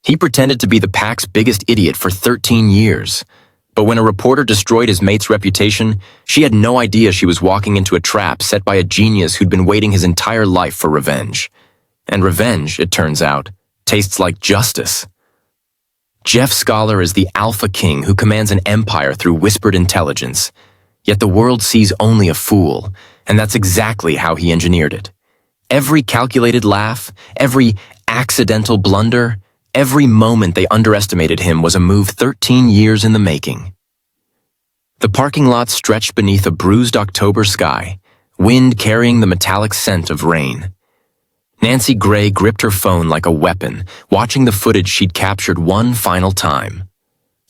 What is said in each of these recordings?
He pretended to be the pack's biggest idiot for 13 years. But when a reporter destroyed his mate's reputation, she had no idea she was walking into a trap set by a genius who'd been waiting his entire life for revenge. And revenge, it turns out, tastes like justice. Jeff Scholar is the alpha king who commands an empire through whispered intelligence. Yet the world sees only a fool, and that's exactly how he engineered it. Every calculated laugh, every accidental blunder, every moment they underestimated him was a move 13 years in the making. The parking lot stretched beneath a bruised October sky, wind carrying the metallic scent of rain. Nancy Gray gripped her phone like a weapon, watching the footage she'd captured one final time.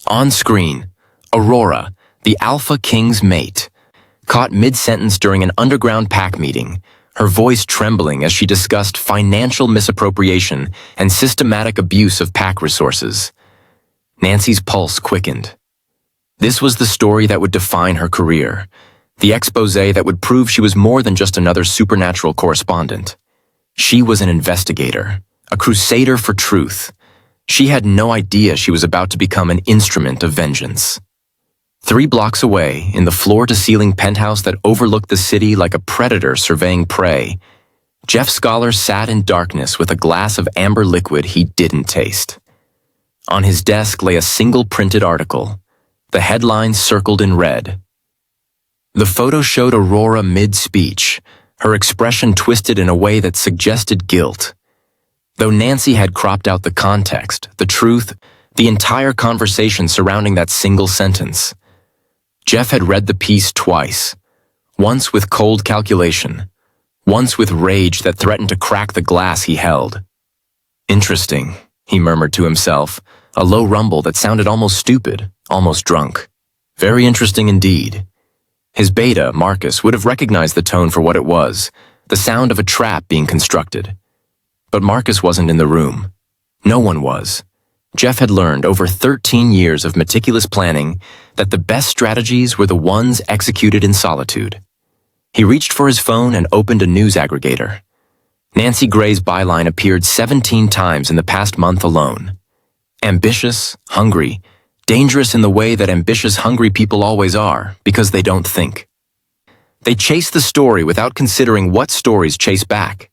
On screen, Aurora, the Alpha King's mate, caught mid-sentence during an underground pack meeting, her voice trembling as she discussed financial misappropriation and systematic abuse of pack resources. Nancy's pulse quickened. This was the story that would define her career, the exposé that would prove she was more than just another supernatural correspondent. She was an investigator, a crusader for truth. She had no idea she was about to become an instrument of vengeance. 3 blocks away, in the floor-to-ceiling penthouse that overlooked the city like a predator surveying prey, Jeff Scholar sat in darkness with a glass of amber liquid he didn't taste. On his desk lay a single printed article, the headline circled in red. The photo showed Aurora mid-speech, her expression twisted in a way that suggested guilt. Though Nancy had cropped out the context, the truth, the entire conversation surrounding that single sentence. Jeff had read the piece twice, once with cold calculation, once with rage that threatened to crack the glass he held. Interesting, he murmured to himself, a low rumble that sounded almost stupid, almost drunk. Very interesting indeed. His beta, Marcus, would have recognized the tone for what it was, the sound of a trap being constructed. But Marcus wasn't in the room. No one was. Jeff had learned over 13 years of meticulous planning that the best strategies were the ones executed in solitude. He reached for his phone and opened a news aggregator. Nancy Gray's byline appeared 17 times in the past month alone. Ambitious, hungry, dangerous in the way that ambitious, hungry people always are, because they don't think. They chase the story without considering what stories chase back.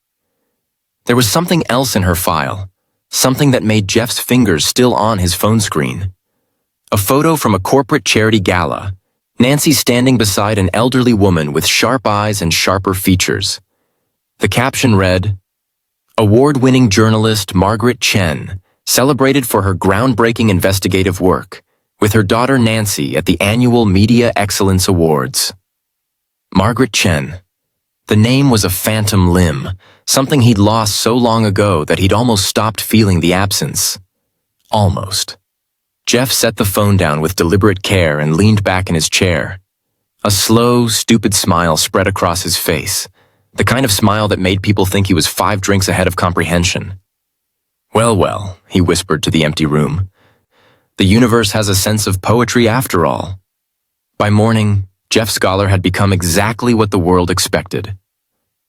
There was something else in her file. Something that made Jeff's fingers still on his phone screen. A photo from a corporate charity gala, Nancy standing beside an elderly woman with sharp eyes and sharper features. The caption read, "Award-winning journalist Margaret Chen, celebrated for her groundbreaking investigative work, with her daughter Nancy at the annual Media Excellence Awards." Margaret Chen. The name was a phantom limb, something he'd lost so long ago that he'd almost stopped feeling the absence. Almost. Jeff set the phone down with deliberate care and leaned back in his chair. A slow, stupid smile spread across his face, the kind of smile that made people think he was 5 drinks ahead of comprehension. "Well, well," he whispered to the empty room. "The universe has a sense of poetry after all." By morning, Jeff Scholar had become exactly what the world expected.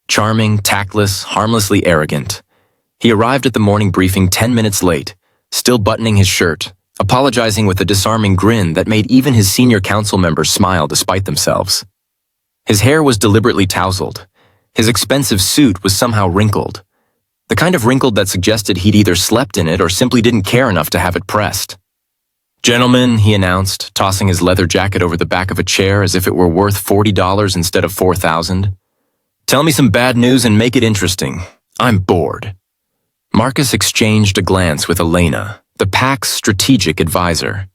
Charming, tactless, harmlessly arrogant. He arrived at the morning briefing 10 minutes late, still buttoning his shirt, apologizing with a disarming grin that made even his senior council members smile despite themselves. His hair was deliberately tousled. His expensive suit was somehow wrinkled. The kind of wrinkled that suggested he'd either slept in it or simply didn't care enough to have it pressed. "Gentlemen," he announced, tossing his leather jacket over the back of a chair as if it were worth $40 instead of $4,000. "Tell me some bad news and make it interesting. I'm bored." Marcus exchanged a glance with Elena, the pack's strategic advisor.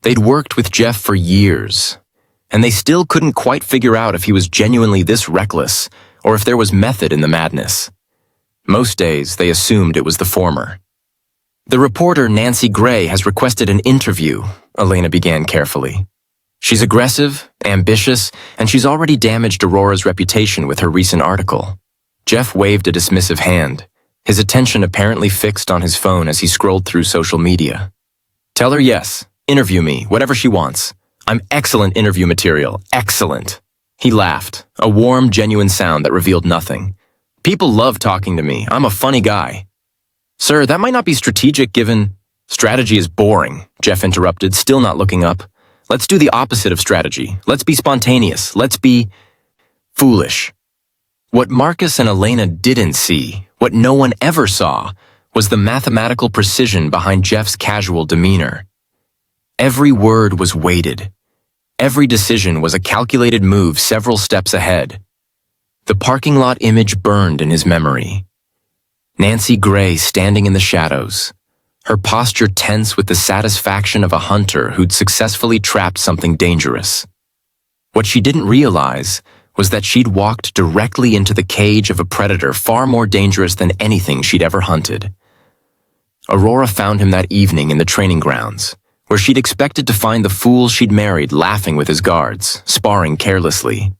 They'd worked with Jeff for years, and they still couldn't quite figure out if he was genuinely this reckless or if there was method in the madness. Most days, they assumed it was the former. "The reporter Nancy Gray has requested an interview," Elena began carefully. "She's aggressive, ambitious, and she's already damaged Aurora's reputation with her recent article." Jeff waved a dismissive hand, his attention apparently fixed on his phone as he scrolled through social media. "Tell her yes, interview me, whatever she wants. I'm excellent interview material, excellent." He laughed, a warm, genuine sound that revealed nothing. "People love talking to me, I'm a funny guy." "Sir, that might not be strategic given..." Strategy is boring, Jeff interrupted, still not looking up. Let's do the opposite of strategy. Let's be spontaneous. Let's be foolish. What Marcus and Elena didn't see, what no one ever saw, was the mathematical precision behind Jeff's casual demeanor. Every word was weighted. Every decision was a calculated move several steps ahead. The parking lot image burned in his memory. Nancy Gray standing in the shadows, her posture tense with the satisfaction of a hunter who'd successfully trapped something dangerous. What she didn't realize was that she'd walked directly into the cage of a predator far more dangerous than anything she'd ever hunted. Aurora found him that evening in the training grounds, where she'd expected to find the fool she'd married laughing with his guards, sparring carelessly.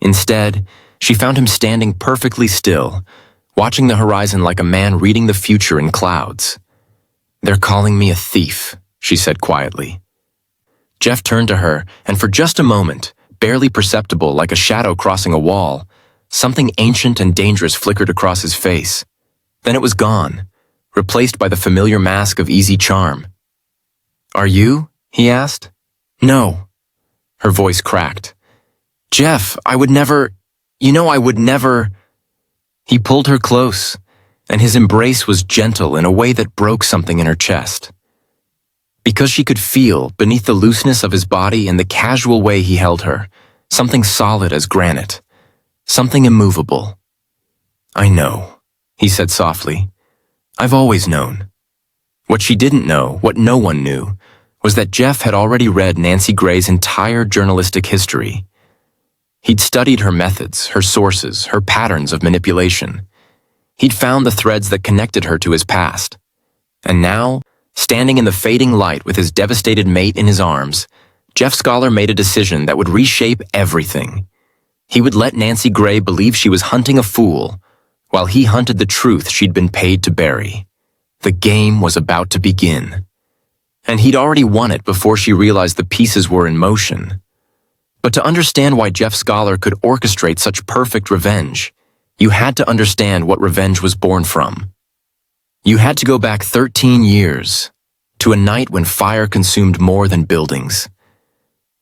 Instead, she found him standing perfectly still, watching the horizon like a man reading the future in clouds. "They're calling me a thief," she said quietly. Jeff turned to her, and for just a moment, barely perceptible like a shadow crossing a wall, something ancient and dangerous flickered across his face. Then it was gone, replaced by the familiar mask of easy charm. "Are you?" he asked. "No." Her voice cracked. "Jeff, I would never... I would never..." He pulled her close, and his embrace was gentle in a way that broke something in her chest. Because she could feel, beneath the looseness of his body and the casual way he held her, something solid as granite, something immovable. "I know," he said softly. "I've always known." What she didn't know, what no one knew, was that Jeff had already read Nancy Gray's entire journalistic history. He'd studied her methods, her sources, her patterns of manipulation. He'd found the threads that connected her to his past. And now, standing in the fading light with his devastated mate in his arms, Jeff Scholar made a decision that would reshape everything. He would let Nancy Gray believe she was hunting a fool, while he hunted the truth she'd been paid to bury. The game was about to begin. And he'd already won it before she realized the pieces were in motion. But to understand why Jeff Scholar could orchestrate such perfect revenge, you had to understand what revenge was born from. You had to go back 13 years, to a night when fire consumed more than buildings.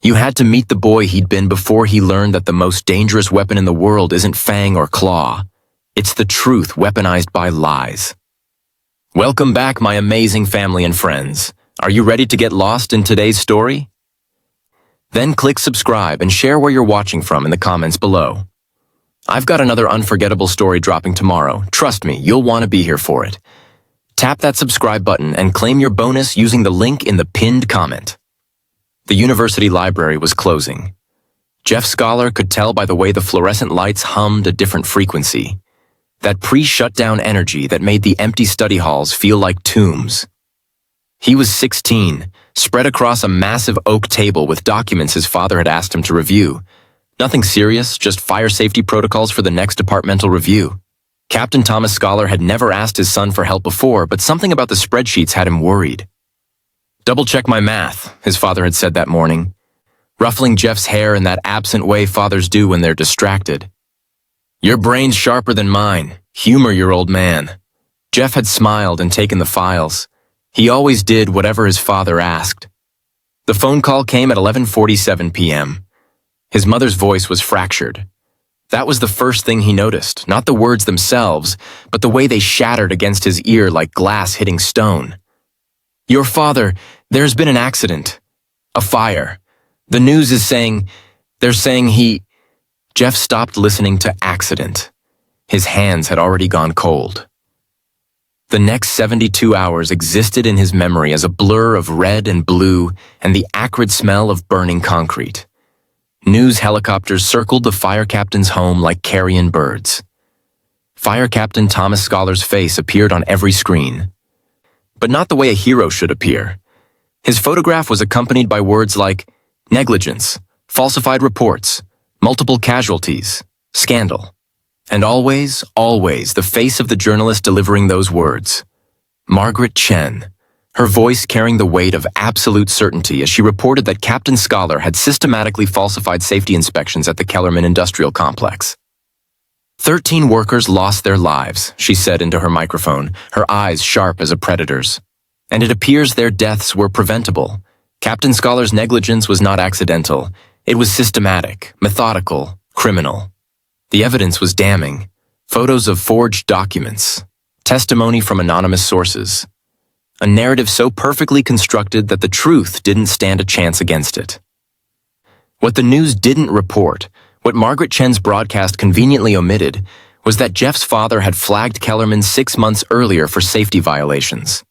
You had to meet the boy he'd been before he learned that the most dangerous weapon in the world isn't fang or claw. It's the truth weaponized by lies. Welcome back, my amazing family and friends. Are you ready to get lost in today's story? Then click subscribe and share where you're watching from in the comments below. I've got another unforgettable story dropping tomorrow. Trust me, you'll want to be here for it. Tap that subscribe button and claim your bonus using the link in the pinned comment. The university library was closing. Jeff Scholar could tell by the way the fluorescent lights hummed a different frequency. That pre-shutdown energy that made the empty study halls feel like tombs. He was 16, spread across a massive oak table with documents his father had asked him to review. Nothing serious, just fire safety protocols for the next departmental review. Captain Thomas Scholar had never asked his son for help before, but something about the spreadsheets had him worried. "Double-check my math," his father had said that morning, ruffling Jeff's hair in that absent way fathers do when they're distracted. "Your brain's sharper than mine. Humor your old man." Jeff had smiled and taken the files. He always did whatever his father asked. The phone call came at 11:47 p.m. His mother's voice was fractured. That was the first thing he noticed, not the words themselves, but the way they shattered against his ear like glass hitting stone. "Your father, there's been an accident. A fire. The news is saying, they're saying he..." Jeff stopped listening to accident. His hands had already gone cold. The next 72 hours existed in his memory as a blur of red and blue and the acrid smell of burning concrete. News helicopters circled the fire captain's home like carrion birds. Fire Captain Thomas Scholar's face appeared on every screen. But not the way a hero should appear. His photograph was accompanied by words like negligence, falsified reports, multiple casualties, scandal. And always, always, the face of the journalist delivering those words. Margaret Chen, her voice carrying the weight of absolute certainty as she reported that Captain Scholar had systematically falsified safety inspections at the Kellerman Industrial Complex. 13 workers lost their lives, she said into her microphone, her eyes sharp as a predator's. And it appears their deaths were preventable. Captain Scholar's negligence was not accidental. It was systematic, methodical, criminal. The evidence was damning. Photos of forged documents, testimony from anonymous sources. A narrative so perfectly constructed that the truth didn't stand a chance against it. What the news didn't report, what Margaret Chen's broadcast conveniently omitted, was that Jeff's father had flagged Kellerman 6 months earlier for safety violations.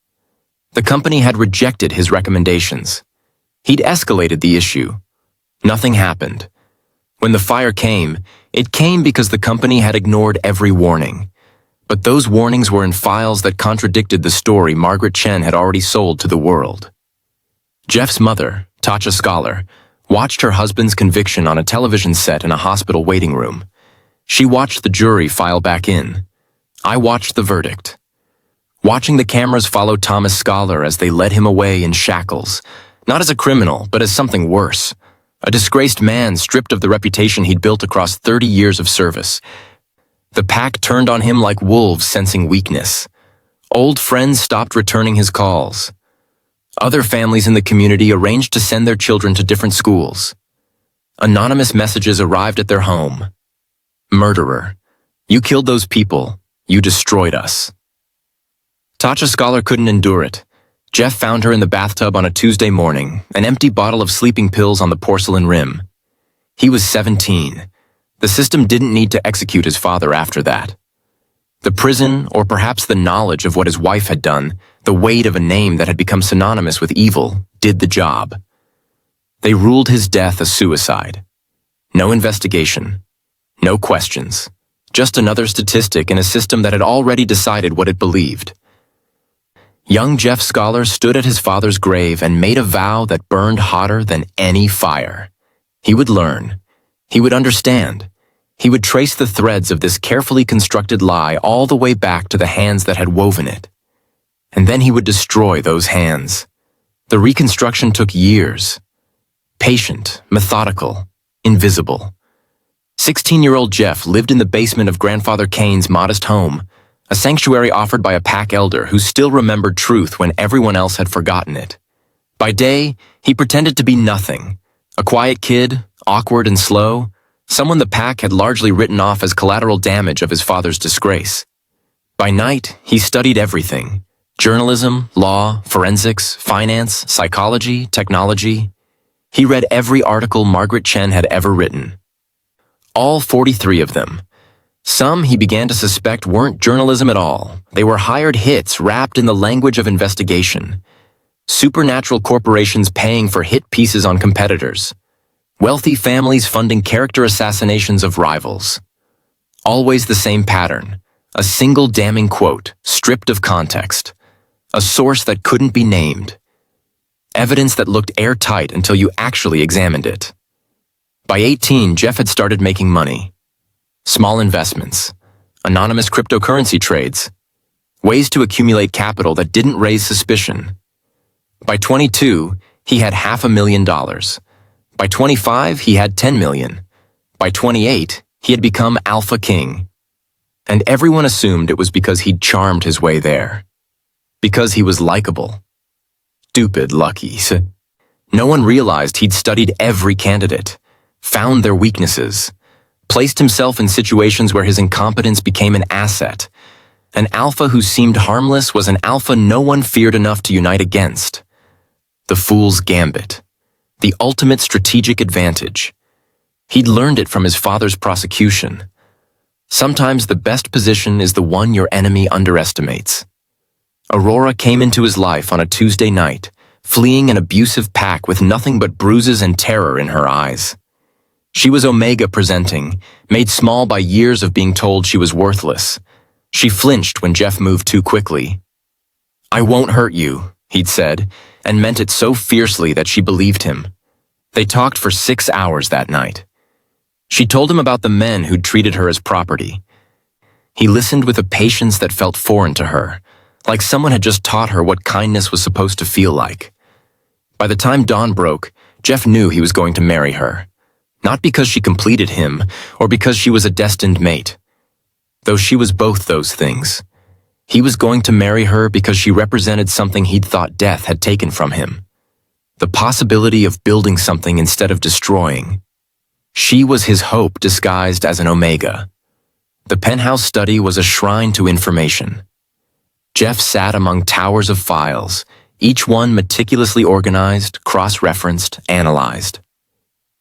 The company had rejected his recommendations. He'd escalated the issue. Nothing happened. When the fire came, it came because the company had ignored every warning. But those warnings were in files that contradicted the story Margaret Chen had already sold to the world. Jeff's mother, Tasha Scholar, watched her husband's conviction on a television set in a hospital waiting room. She watched the jury file back in. I watched the verdict. Watching the cameras follow Thomas Scholar as they led him away in shackles, not as a criminal, but as something worse. A disgraced man stripped of the reputation he'd built across 30 years of service. The pack turned on him like wolves sensing weakness. Old friends stopped returning his calls. Other families in the community arranged to send their children to different schools. Anonymous messages arrived at their home. Murderer. You killed those people. You destroyed us. Tasha Scholar couldn't endure it. Jeff found her in the bathtub on a Tuesday morning, an empty bottle of sleeping pills on the porcelain rim. He was 17. The system didn't need to execute his father after that. The prison, or perhaps the knowledge of what his wife had done, the weight of a name that had become synonymous with evil, did the job. They ruled his death a suicide. No investigation. No questions. Just another statistic in a system that had already decided what it believed. Young Jeff Scholar stood at his father's grave and made a vow that burned hotter than any fire. He would learn. He would understand. He would trace the threads of this carefully constructed lie all the way back to the hands that had woven it. And then he would destroy those hands. The reconstruction took years. Patient, methodical, invisible. 16-year-old Jeff lived in the basement of Grandfather Kane's modest home, a sanctuary offered by a pack elder who still remembered truth when everyone else had forgotten it. By day, he pretended to be nothing, a quiet kid, awkward and slow, someone the pack had largely written off as collateral damage of his father's disgrace. By night, he studied everything: journalism, law, forensics, finance, psychology, technology. He read every article Margaret Chen had ever written. All 43 of them. Some he began to suspect weren't journalism at all. They were hired hits wrapped in the language of investigation. Supernatural corporations paying for hit pieces on competitors. Wealthy families funding character assassinations of rivals. Always the same pattern. A single damning quote, stripped of context. A source that couldn't be named. Evidence that looked airtight until you actually examined it. By 18, Jeff had started making money. Small investments, anonymous cryptocurrency trades, ways to accumulate capital that didn't raise suspicion. By 22, he had $500,000. By 25, he had $10 million. By 28, he had become Alpha King. And everyone assumed it was because he'd charmed his way there. Because he was likable. Stupid lucky. No one realized he'd studied every candidate, found their weaknesses, placed himself in situations where his incompetence became an asset. An alpha who seemed harmless was an alpha no one feared enough to unite against. The fool's gambit. The ultimate strategic advantage. He'd learned it from his father's prosecution. Sometimes the best position is the one your enemy underestimates. Aurora came into his life on a Tuesday night, fleeing an abusive pack with nothing but bruises and terror in her eyes. She was Omega presenting, made small by years of being told she was worthless. She flinched when Jeff moved too quickly. "I won't hurt you," he'd said, and meant it so fiercely that she believed him. They talked for 6 hours that night. She told him about the men who'd treated her as property. He listened with a patience that felt foreign to her, like someone had just taught her what kindness was supposed to feel like. By the time dawn broke, Jeff knew he was going to marry her. Not because she completed him, or because she was a destined mate. Though she was both those things. He was going to marry her because she represented something he'd thought death had taken from him. The possibility of building something instead of destroying. She was his hope disguised as an omega. The penthouse study was a shrine to information. Jeff sat among towers of files, each one meticulously organized, cross-referenced, analyzed.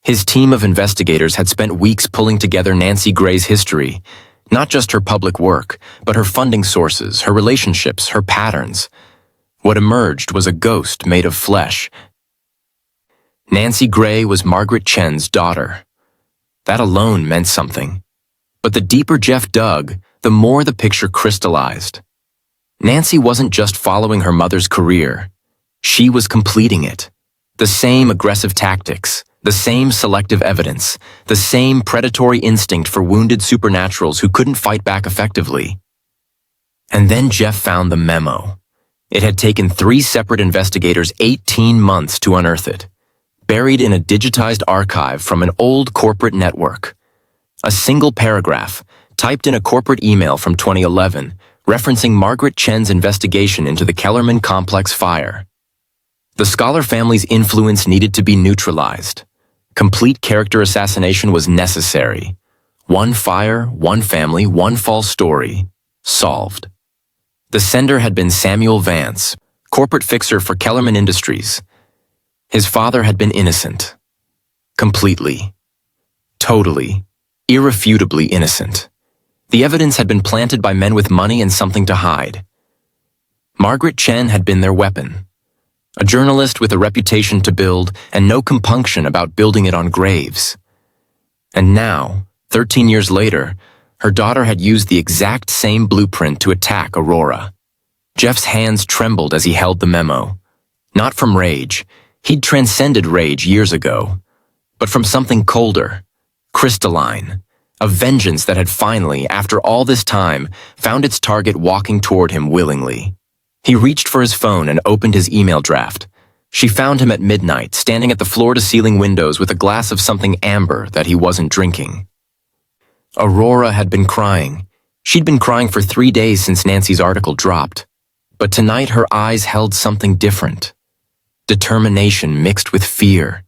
His team of investigators had spent weeks pulling together Nancy Gray's history, not just her public work, but her funding sources, her relationships, her patterns. What emerged was a ghost made of flesh. Nancy Gray was Margaret Chen's daughter. That alone meant something. But the deeper Jeff dug, the more the picture crystallized. Nancy wasn't just following her mother's career. She was completing it. The same aggressive tactics, the same selective evidence, the same predatory instinct for wounded supernaturals who couldn't fight back effectively. And then Jeff found the memo. It had taken 3 separate investigators 18 months to unearth it, buried in a digitized archive from an old corporate network. A single paragraph, typed in a corporate email from 2011, referencing Margaret Chen's investigation into the Kellerman complex fire. The Scholar family's influence needed to be neutralized. Complete character assassination was necessary. One fire, one family, one false story. Solved. The sender had been Samuel Vance, corporate fixer for Kellerman Industries. His father had been innocent. Completely. Totally. Irrefutably innocent. The evidence had been planted by men with money and something to hide. Margaret Chen had been their weapon. A journalist with a reputation to build and no compunction about building it on graves. And now, 13 years later, her daughter had used the exact same blueprint to attack Aurora. Jeff's hands trembled as he held the memo. Not from rage. He'd transcended rage years ago. But from something colder, crystalline. A vengeance that had finally, after all this time, found its target walking toward him willingly. He reached for his phone and opened his email draft. She found him at midnight, standing at the floor-to-ceiling windows with a glass of something amber that he wasn't drinking. Aurora had been crying. She'd been crying for 3 days since Nancy's article dropped. But tonight her eyes held something different. Determination mixed with fear,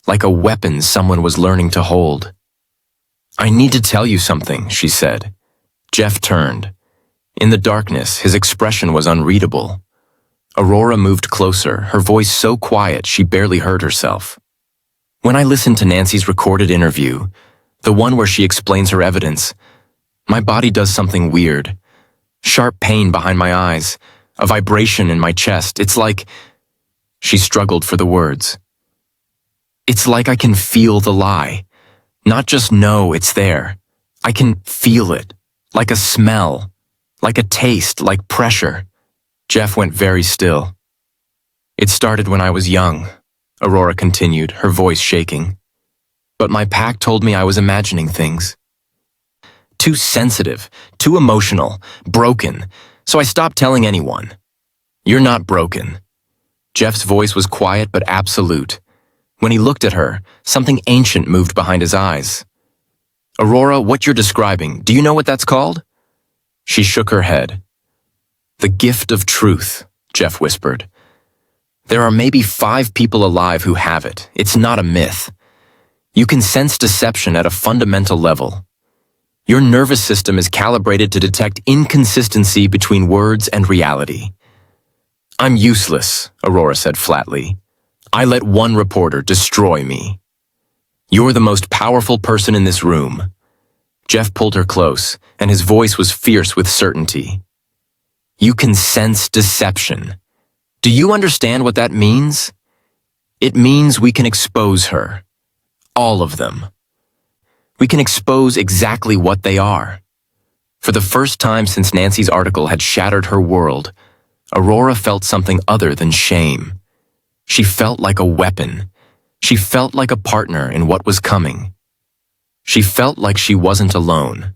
like a weapon someone was learning to hold. "I need to tell you something," she said. Jeff turned. In the darkness, his expression was unreadable. Aurora moved closer, her voice so quiet she barely heard herself. "When I listened to Nancy's recorded interview, the one where she explains her evidence, my body does something weird. Sharp pain behind my eyes, a vibration in my chest. It's like..." She struggled for the words. "It's like I can feel the lie. Not just know it's there. I can feel it. Like a smell. Like a taste. Like pressure." Jeff went very still. "It started when I was young," Aurora continued, her voice shaking. "But my pack told me I was imagining things. Too sensitive, too emotional, broken, so I stopped telling anyone. You're not broken." Jeff's voice was quiet but absolute. When he looked at her, something ancient moved behind his eyes. "Aurora, what you're describing, do you know what that's called?" She shook her head. "The gift of truth," Jeff whispered. "There are maybe 5 people alive who have it. It's not a myth. You can sense deception at a fundamental level. Your nervous system is calibrated to detect inconsistency between words and reality." "I'm useless," Aurora said flatly. "I let one reporter destroy me. You're the most powerful person in this room." Jeff pulled her close, and his voice was fierce with certainty. "You can sense deception. Do you understand what that means? It means we can expose her. All of them. We can expose exactly what they are." For the first time since Nancy's article had shattered her world, Aurora felt something other than shame. She felt like a weapon. She felt like a partner in what was coming. She felt like she wasn't alone.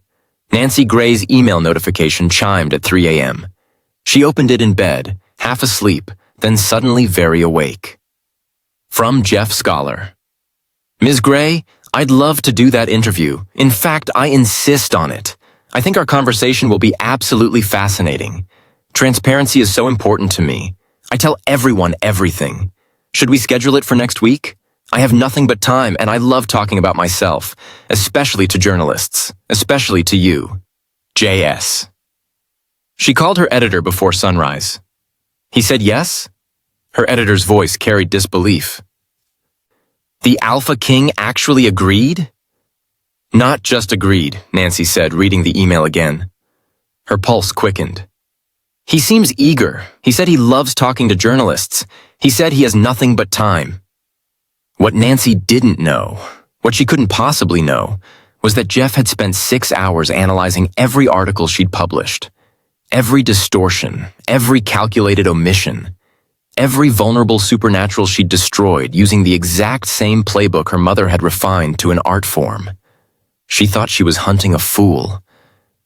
Nancy Gray's email notification chimed at 3 a.m. She opened it in bed, half asleep, then suddenly very awake. From Jeff Scholar. "Ms. Gray, I'd love to do that interview. In fact, I insist on it. I think our conversation will be absolutely fascinating. Transparency is so important to me. I tell everyone everything. Should we schedule it for next week? I have nothing but time, and I love talking about myself, especially to journalists, especially to you. JS. She called her editor before sunrise. He said yes? Her editor's voice carried disbelief. The Alpha King actually agreed? Not just agreed, Nancy said, reading the email again. Her pulse quickened. He seems eager. He said he loves talking to journalists. He said he has nothing but time. What Nancy didn't know, what she couldn't possibly know, was that Jeff had spent 6 hours analyzing every article she'd published. Every distortion, every calculated omission, every vulnerable supernatural she'd destroyed using the exact same playbook her mother had refined to an art form. She thought she was hunting a fool.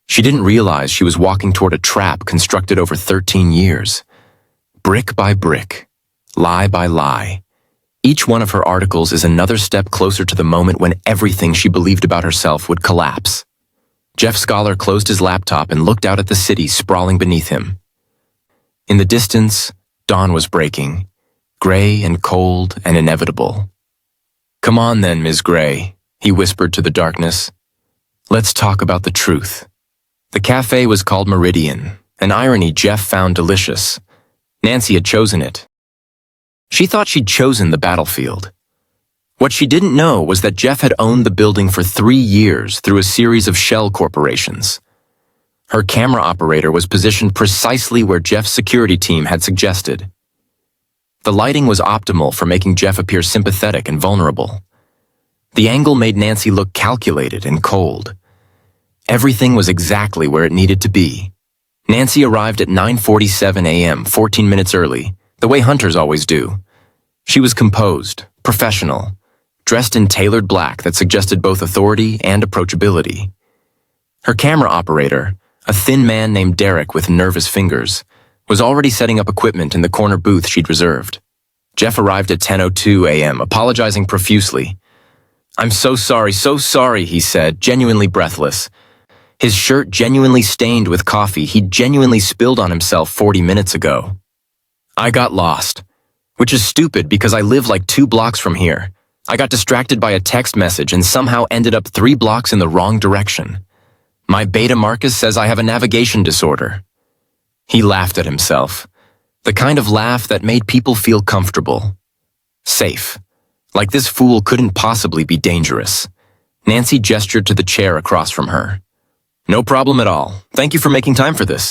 She didn't realize she was walking toward a trap constructed over 13 years. Brick by brick, lie by lie. Each one of her articles is another step closer to the moment when everything she believed about herself would collapse. Jeff Scholar closed his laptop and looked out at the city sprawling beneath him. In the distance, dawn was breaking, gray and cold and inevitable. "Come on then, Ms. Gray," he whispered to the darkness. "Let's talk about the truth." The cafe was called Meridian, an irony Jeff found delicious. Nancy had chosen it. She thought she'd chosen the battlefield. What she didn't know was that Jeff had owned the building for 3 years through a series of shell corporations. Her camera operator was positioned precisely where Jeff's security team had suggested. The lighting was optimal for making Jeff appear sympathetic and vulnerable. The angle made Nancy look calculated and cold. Everything was exactly where it needed to be. Nancy arrived at 9:47 a.m., 14 minutes early, the way hunters always do. She was composed, professional, dressed in tailored black that suggested both authority and approachability. Her camera operator, a thin man named Derek with nervous fingers, was already setting up equipment in the corner booth she'd reserved. Jeff arrived at 10:02 a.m., apologizing profusely. "I'm so sorry," he said, genuinely breathless. His shirt genuinely stained with coffee he'd genuinely spilled on himself 40 minutes ago. "I got lost. Which is stupid because I live like 2 blocks from here. I got distracted by a text message and somehow ended up 3 blocks in the wrong direction. My beta Marcus says I have a navigation disorder." He laughed at himself. The kind of laugh that made people feel comfortable. Safe. Like this fool couldn't possibly be dangerous. Nancy gestured to the chair across from her. "No problem at all. Thank you for making time for this."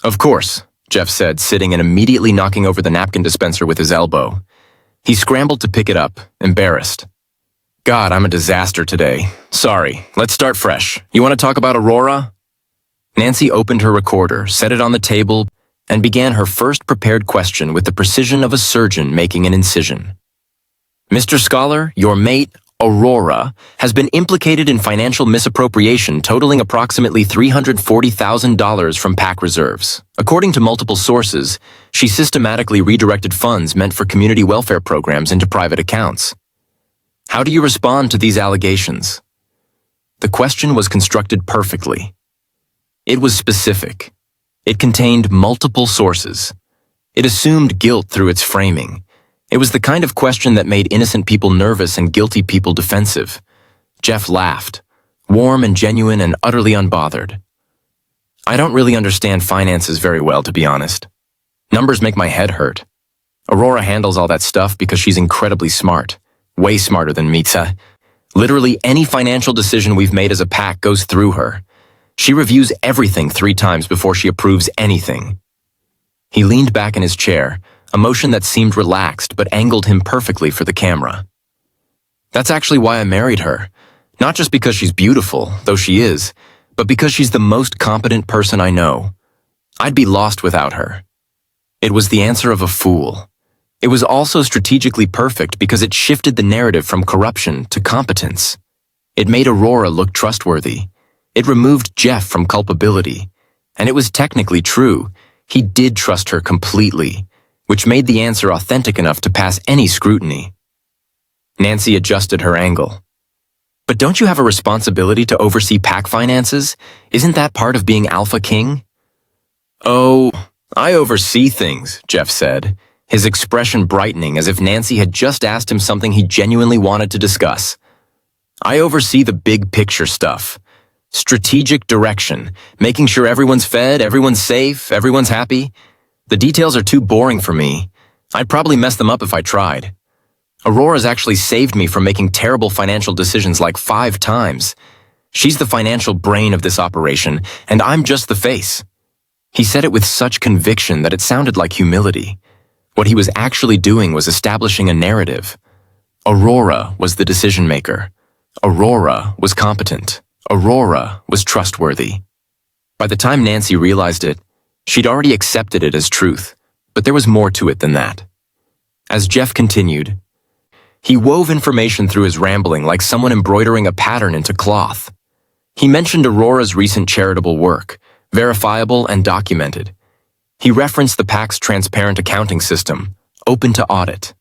"Of course," Jeff said, sitting and immediately knocking over the napkin dispenser with his elbow. He scrambled to pick it up, embarrassed. "God, I'm a disaster today. Sorry. Let's start fresh. You want to talk about Aurora?" Nancy opened her recorder, set it on the table, and began her first prepared question with the precision of a surgeon making an incision. "Mr. Scholar, your mate, Aurora, has been implicated in financial misappropriation totaling approximately $340,000 from PAC reserves. According to multiple sources, she systematically redirected funds meant for community welfare programs into private accounts. How do you respond to these allegations?" The question was constructed perfectly. It was specific. It contained multiple sources. It assumed guilt through its framing. It was the kind of question that made innocent people nervous and guilty people defensive. Jeff laughed, warm and genuine and utterly unbothered. "I don't really understand finances very well, to be honest. Numbers make my head hurt. Aurora handles all that stuff because she's incredibly smart. Way smarter than Mitza. Literally any financial decision we've made as a pack goes through her. She reviews everything 3 times before she approves anything." He leaned back in his chair, a motion that seemed relaxed but angled him perfectly for the camera. "That's actually why I married her. Not just because she's beautiful, though she is, but because she's the most competent person I know. I'd be lost without her." It was the answer of a fool. It was also strategically perfect because it shifted the narrative from corruption to competence. It made Aurora look trustworthy. It removed Jeff from culpability. And it was technically true. He did trust her completely, which made the answer authentic enough to pass any scrutiny. Nancy adjusted her angle. "But don't you have a responsibility to oversee PAC finances? Isn't that part of being Alpha King?" Oh, I oversee things, Jeff said, his expression brightening as if Nancy had just asked him something he genuinely wanted to discuss. I oversee the big picture stuff. Strategic direction, making sure everyone's fed, everyone's safe, everyone's happy. The details are too boring for me. I'd probably mess them up if I tried. Aurora's actually saved me from making terrible financial decisions like 5 times. She's the financial brain of this operation, and I'm just the face. He said it with such conviction that it sounded like humility. What he was actually doing was establishing a narrative. Aurora was the decision maker. Aurora was competent. Aurora was trustworthy. By the time Nancy realized it, she'd already accepted it as truth, but there was more to it than that. As Jeff continued, he wove information through his rambling like someone embroidering a pattern into cloth. He mentioned Aurora's recent charitable work, verifiable and documented. He referenced the PAC's transparent accounting system, open to audit.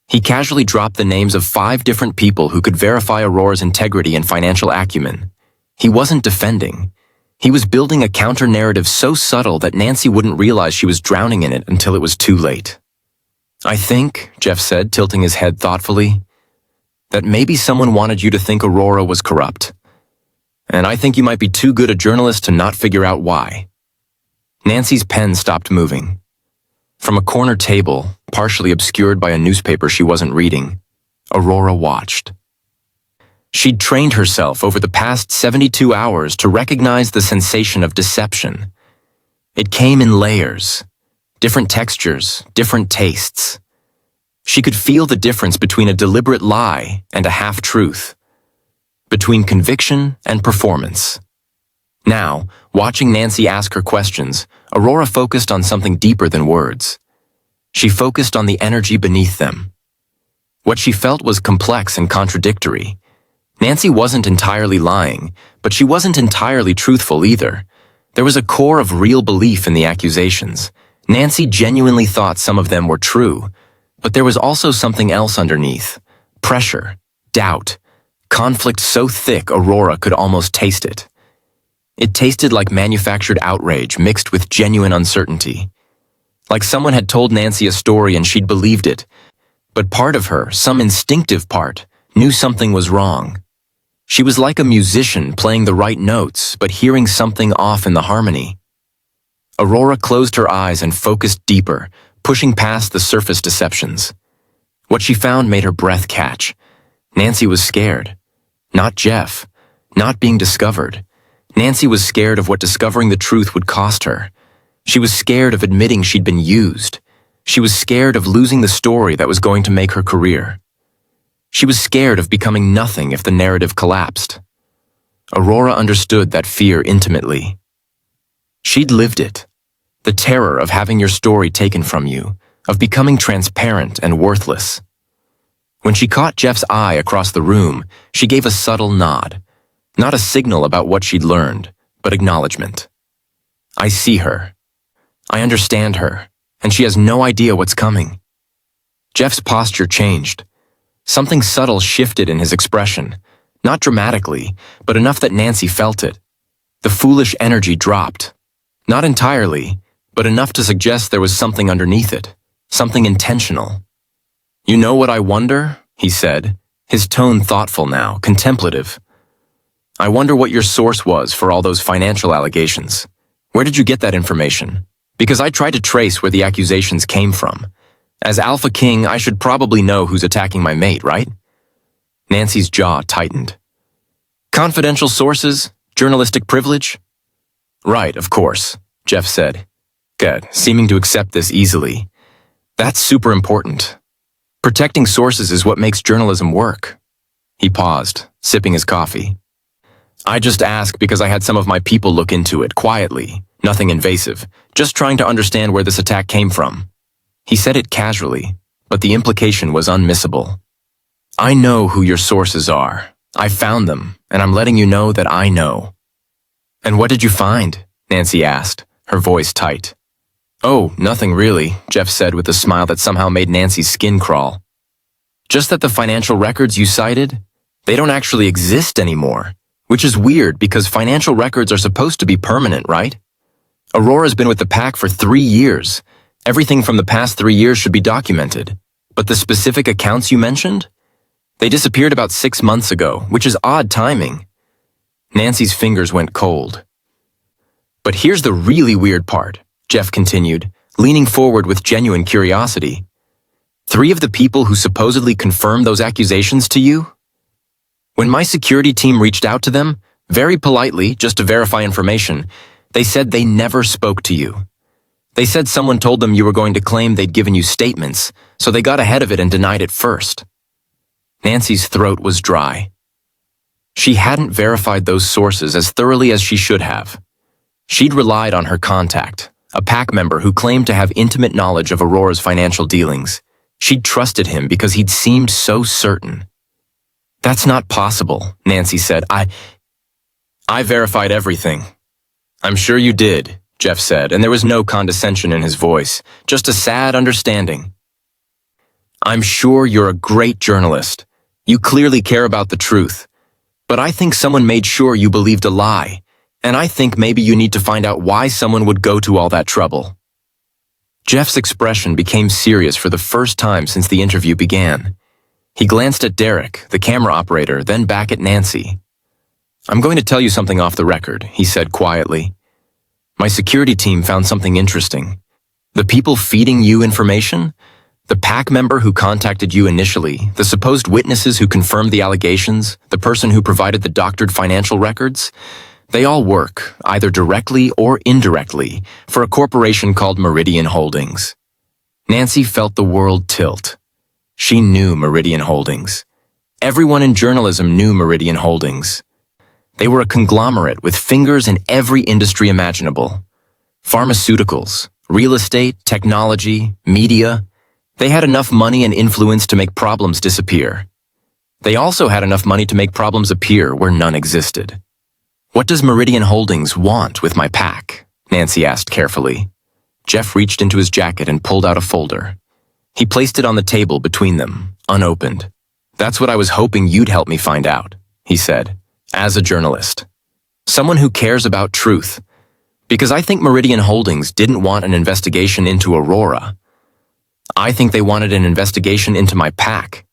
He casually dropped the names of 5 different people who could verify Aurora's integrity and financial acumen. He wasn't defending. He was building a counter-narrative so subtle that Nancy wouldn't realize she was drowning in it until it was too late. I think, Jeff said, tilting his head thoughtfully, that maybe someone wanted you to think Aurora was corrupt. And I think you might be too good a journalist to not figure out why. Nancy's pen stopped moving. From a corner table, partially obscured by a newspaper she wasn't reading, Aurora watched. She'd trained herself over the past 72 hours to recognize the sensation of deception. It came in layers, different textures, different tastes. She could feel the difference between a deliberate lie and a half-truth, between conviction and performance. Now, watching Nancy ask her questions, Aurora focused on something deeper than words. She focused on the energy beneath them. What she felt was complex and contradictory. Nancy wasn't entirely lying, but she wasn't entirely truthful either. There was a core of real belief in the accusations. Nancy genuinely thought some of them were true, but there was also something else underneath. Pressure, doubt, conflict so thick Aurora could almost taste it. It tasted like manufactured outrage mixed with genuine uncertainty. Like someone had told Nancy a story and she'd believed it, but part of her, some instinctive part, knew something was wrong. She was like a musician playing the right notes, but hearing something off in the harmony. Aurora closed her eyes and focused deeper, pushing past the surface deceptions. What she found made her breath catch. Nancy was scared. Not Jeff. Not being discovered. Nancy was scared of what discovering the truth would cost her. She was scared of admitting she'd been used. She was scared of losing the story that was going to make her career. She was scared of becoming nothing if the narrative collapsed. Aurora understood that fear intimately. She'd lived it. The terror of having your story taken from you, of becoming transparent and worthless. When she caught Jeff's eye across the room, she gave a subtle nod. Not a signal about what she'd learned, but acknowledgement. I see her. I understand her, and she has no idea what's coming. Jeff's posture changed. Something subtle shifted in his expression, not dramatically, but enough that Nancy felt it. The foolish energy dropped. Not entirely, but enough to suggest there was something underneath it, something intentional. You know what I wonder? He said, his tone thoughtful now, contemplative. I wonder what your source was for all those financial allegations. Where did you get that information? Because I tried to trace where the accusations came from. As Alpha King, I should probably know who's attacking my mate, right? Nancy's jaw tightened. Confidential sources? Journalistic privilege? Right, of course, Jeff said. Good, seeming to accept this easily. That's super important. Protecting sources is what makes journalism work. He paused, sipping his coffee. I just ask because I had some of my people look into it quietly, nothing invasive, just trying to understand where this attack came from. He said it casually, but the implication was unmissable. I know who your sources are. I found them, and I'm letting you know that I know. And what did you find? Nancy asked, her voice tight. Oh, nothing really, Jeff said with a smile that somehow made Nancy's skin crawl. Just that the financial records you cited, they don't actually exist anymore, which is weird because financial records are supposed to be permanent, right? Aurora's been with the pack for 3 years. Everything from the past 3 years should be documented. But the specific accounts you mentioned? They disappeared about 6 months ago, which is odd timing. Nancy's fingers went cold. But here's the really weird part, Jeff continued, leaning forward with genuine curiosity. 3 of the people who supposedly confirmed those accusations to you? When my security team reached out to them, very politely, just to verify information, they said they never spoke to you. They said someone told them you were going to claim they'd given you statements, so they got ahead of it and denied it first. Nancy's throat was dry. She hadn't verified those sources as thoroughly as she should have. She'd relied on her contact, a pack member who claimed to have intimate knowledge of Aurora's financial dealings. She'd trusted him because he'd seemed so certain. That's not possible, Nancy said. I verified everything. I'm sure you did, Jeff said, and there was no condescension in his voice, just a sad understanding. I'm sure you're a great journalist. You clearly care about the truth. But I think someone made sure you believed a lie, and I think maybe you need to find out why someone would go to all that trouble. Jeff's expression became serious for the first time since the interview began. He glanced at Derek, the camera operator, then back at Nancy. I'm going to tell you something off the record, he said quietly. My security team found something interesting. The people feeding you information? The pack member who contacted you initially, the supposed witnesses who confirmed the allegations, the person who provided the doctored financial records? They all work, either directly or indirectly, for a corporation called Meridian Holdings. Nancy felt the world tilt. She knew Meridian Holdings. Everyone in journalism knew Meridian Holdings. They were a conglomerate with fingers in every industry imaginable. Pharmaceuticals, real estate, technology, media. They had enough money and influence to make problems disappear. They also had enough money to make problems appear where none existed. What does Meridian Holdings want with my pack? Nancy asked carefully. Jeff reached into his jacket and pulled out a folder. He placed it on the table between them, unopened. That's what I was hoping you'd help me find out, he said. As a journalist. Someone who cares about truth. Because I think Meridian Holdings didn't want an investigation into Aurora. I think they wanted an investigation into my pack.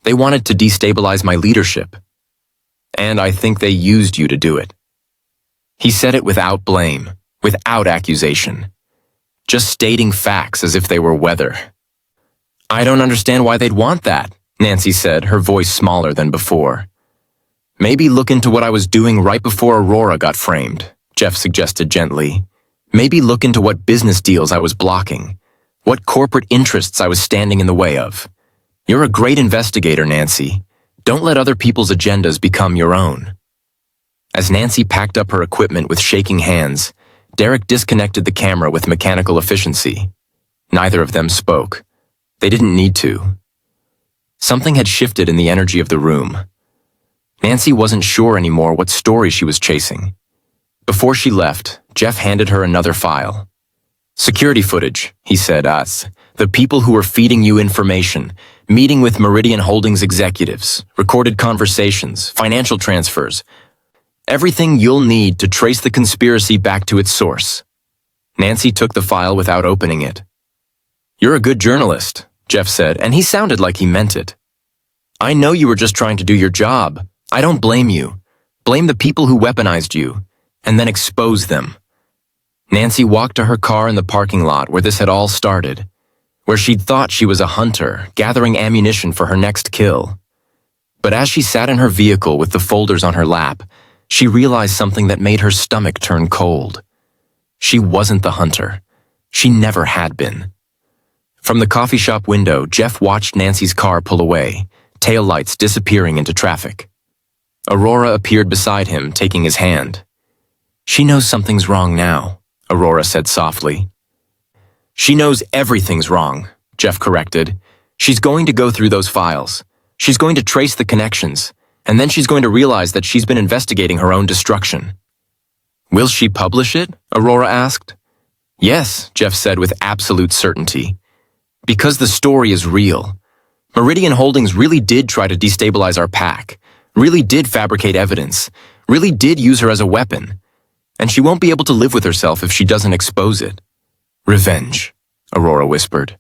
They wanted to destabilize my leadership. And I think they used you to do it. He said it without blame, without accusation. Just stating facts as if they were weather. I don't understand why they'd want that, Nancy said, her voice smaller than before. Maybe look into what I was doing right before Aurora got framed, Jeff suggested gently. Maybe look into what business deals I was blocking, what corporate interests I was standing in the way of. You're a great investigator, Nancy. Don't let other people's agendas become your own. As Nancy packed up her equipment with shaking hands, Derek disconnected the camera with mechanical efficiency. Neither of them spoke. They didn't need to. Something had shifted in the energy of the room. Nancy wasn't sure anymore what story she was chasing. Before she left, Jeff handed her another file. Security footage, he said, the people who were feeding you information, meeting with Meridian Holdings executives, recorded conversations, financial transfers, everything you'll need to trace the conspiracy back to its source. Nancy took the file without opening it. You're a good journalist, Jeff said, and he sounded like he meant it. I know you were just trying to do your job. I don't blame you. Blame the people who weaponized you, and then expose them. Nancy walked to her car in the parking lot where this had all started, where she'd thought she was a hunter, gathering ammunition for her next kill. But as she sat in her vehicle with the folders on her lap, she realized something that made her stomach turn cold. She wasn't the hunter. She never had been. From the coffee shop window, Jeff watched Nancy's car pull away, taillights disappearing into traffic. Aurora appeared beside him, taking his hand. She knows something's wrong now, Aurora said softly. She knows everything's wrong, Jeff corrected. She's going to go through those files. She's going to trace the connections, and then she's going to realize that she's been investigating her own destruction. Will she publish it? Aurora asked. Yes, Jeff said with absolute certainty. Because the story is real. Meridian Holdings really did try to destabilize our pack, really did fabricate evidence, really did use her as a weapon. And she won't be able to live with herself if she doesn't expose it. Revenge, Aurora whispered.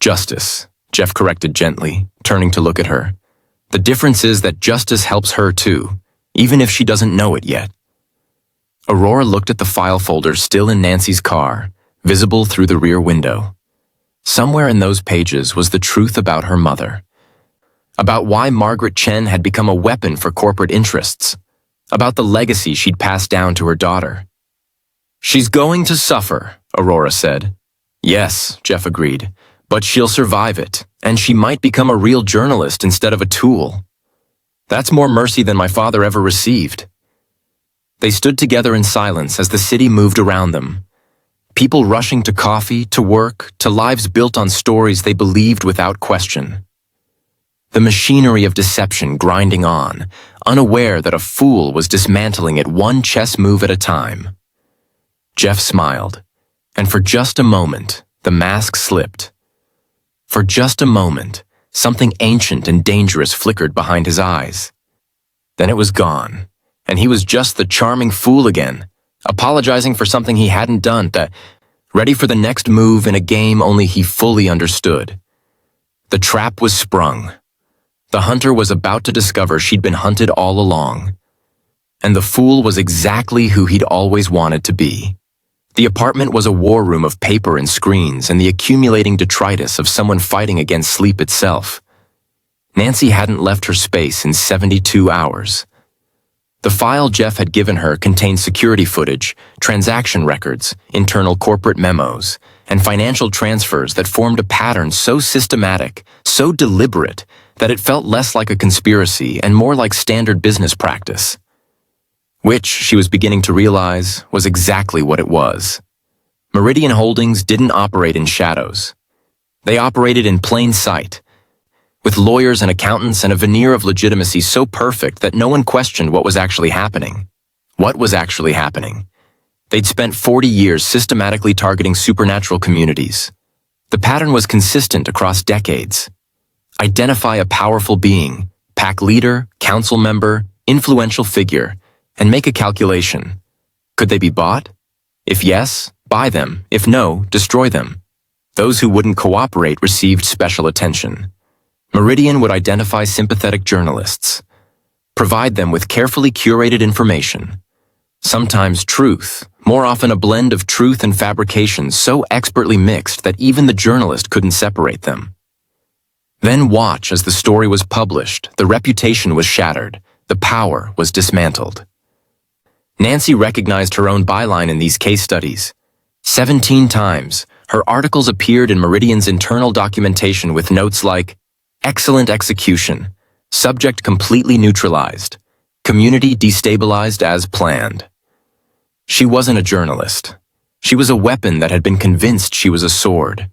Justice, Jeff corrected gently, turning to look at her. The difference is that justice helps her too, even if she doesn't know it yet. Aurora looked at the file folder still in Nancy's car, visible through the rear window. Somewhere in those pages was the truth about her mother. About why Margaret Chen had become a weapon for corporate interests. About the legacy she'd passed down to her daughter. She's going to suffer, Aurora said. Yes, Jeff agreed, but she'll survive it, and she might become a real journalist instead of a tool. That's more mercy than my father ever received. They stood together in silence as the city moved around them. People rushing to coffee, to work, to lives built on stories they believed without question. The machinery of deception grinding on, unaware that a fool was dismantling it one chess move at a time. Jeff smiled, and for just a moment, the mask slipped. For just a moment, something ancient and dangerous flickered behind his eyes. Then it was gone, and he was just the charming fool again, apologizing for something he hadn't done, ready for the next move in a game only he fully understood. The trap was sprung. The hunter was about to discover she'd been hunted all along. And the fool was exactly who he'd always wanted to be. The apartment was a war room of paper and screens and the accumulating detritus of someone fighting against sleep itself. Nancy hadn't left her space in 72 hours. The file Jeff had given her contained security footage, transaction records, internal corporate memos, and financial transfers that formed a pattern so systematic, so deliberate, that it felt less like a conspiracy and more like standard business practice. Which, she was beginning to realize, was exactly what it was. Meridian Holdings didn't operate in shadows. They operated in plain sight, with lawyers and accountants and a veneer of legitimacy so perfect that no one questioned what was actually happening. What was actually happening? They'd spent 40 years systematically targeting supernatural communities. The pattern was consistent across decades. Identify a powerful being, pack leader, council member, influential figure, and make a calculation. Could they be bought? If yes, buy them. If no, destroy them. Those who wouldn't cooperate received special attention. Meridian would identify sympathetic journalists, provide them with carefully curated information, sometimes truth, more often a blend of truth and fabrication so expertly mixed that even the journalist couldn't separate them. Then watch as the story was published, the reputation was shattered, the power was dismantled. Nancy recognized her own byline in these case studies. 17 times, her articles appeared in Meridian's internal documentation with notes like, excellent execution, subject completely neutralized, community destabilized as planned. She wasn't a journalist. She was a weapon that had been convinced she was a sword.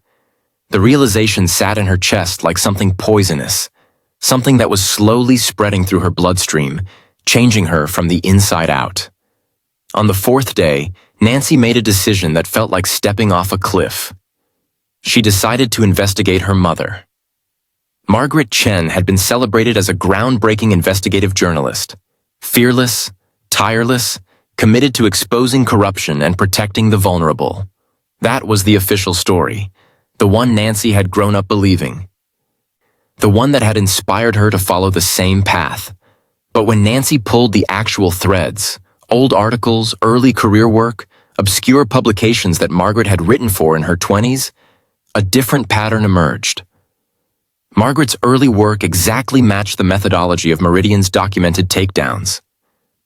The realization sat in her chest like something poisonous, something that was slowly spreading through her bloodstream, changing her from the inside out. On the fourth day, Nancy made a decision that felt like stepping off a cliff. She decided to investigate her mother. Margaret Chen had been celebrated as a groundbreaking investigative journalist, fearless, tireless, committed to exposing corruption and protecting the vulnerable. That was the official story. The one Nancy had grown up believing. The one that had inspired her to follow the same path. But when Nancy pulled the actual threads, old articles, early career work, obscure publications that Margaret had written for in her 20s, a different pattern emerged. Margaret's early work exactly matched the methodology of Meridian's documented takedowns.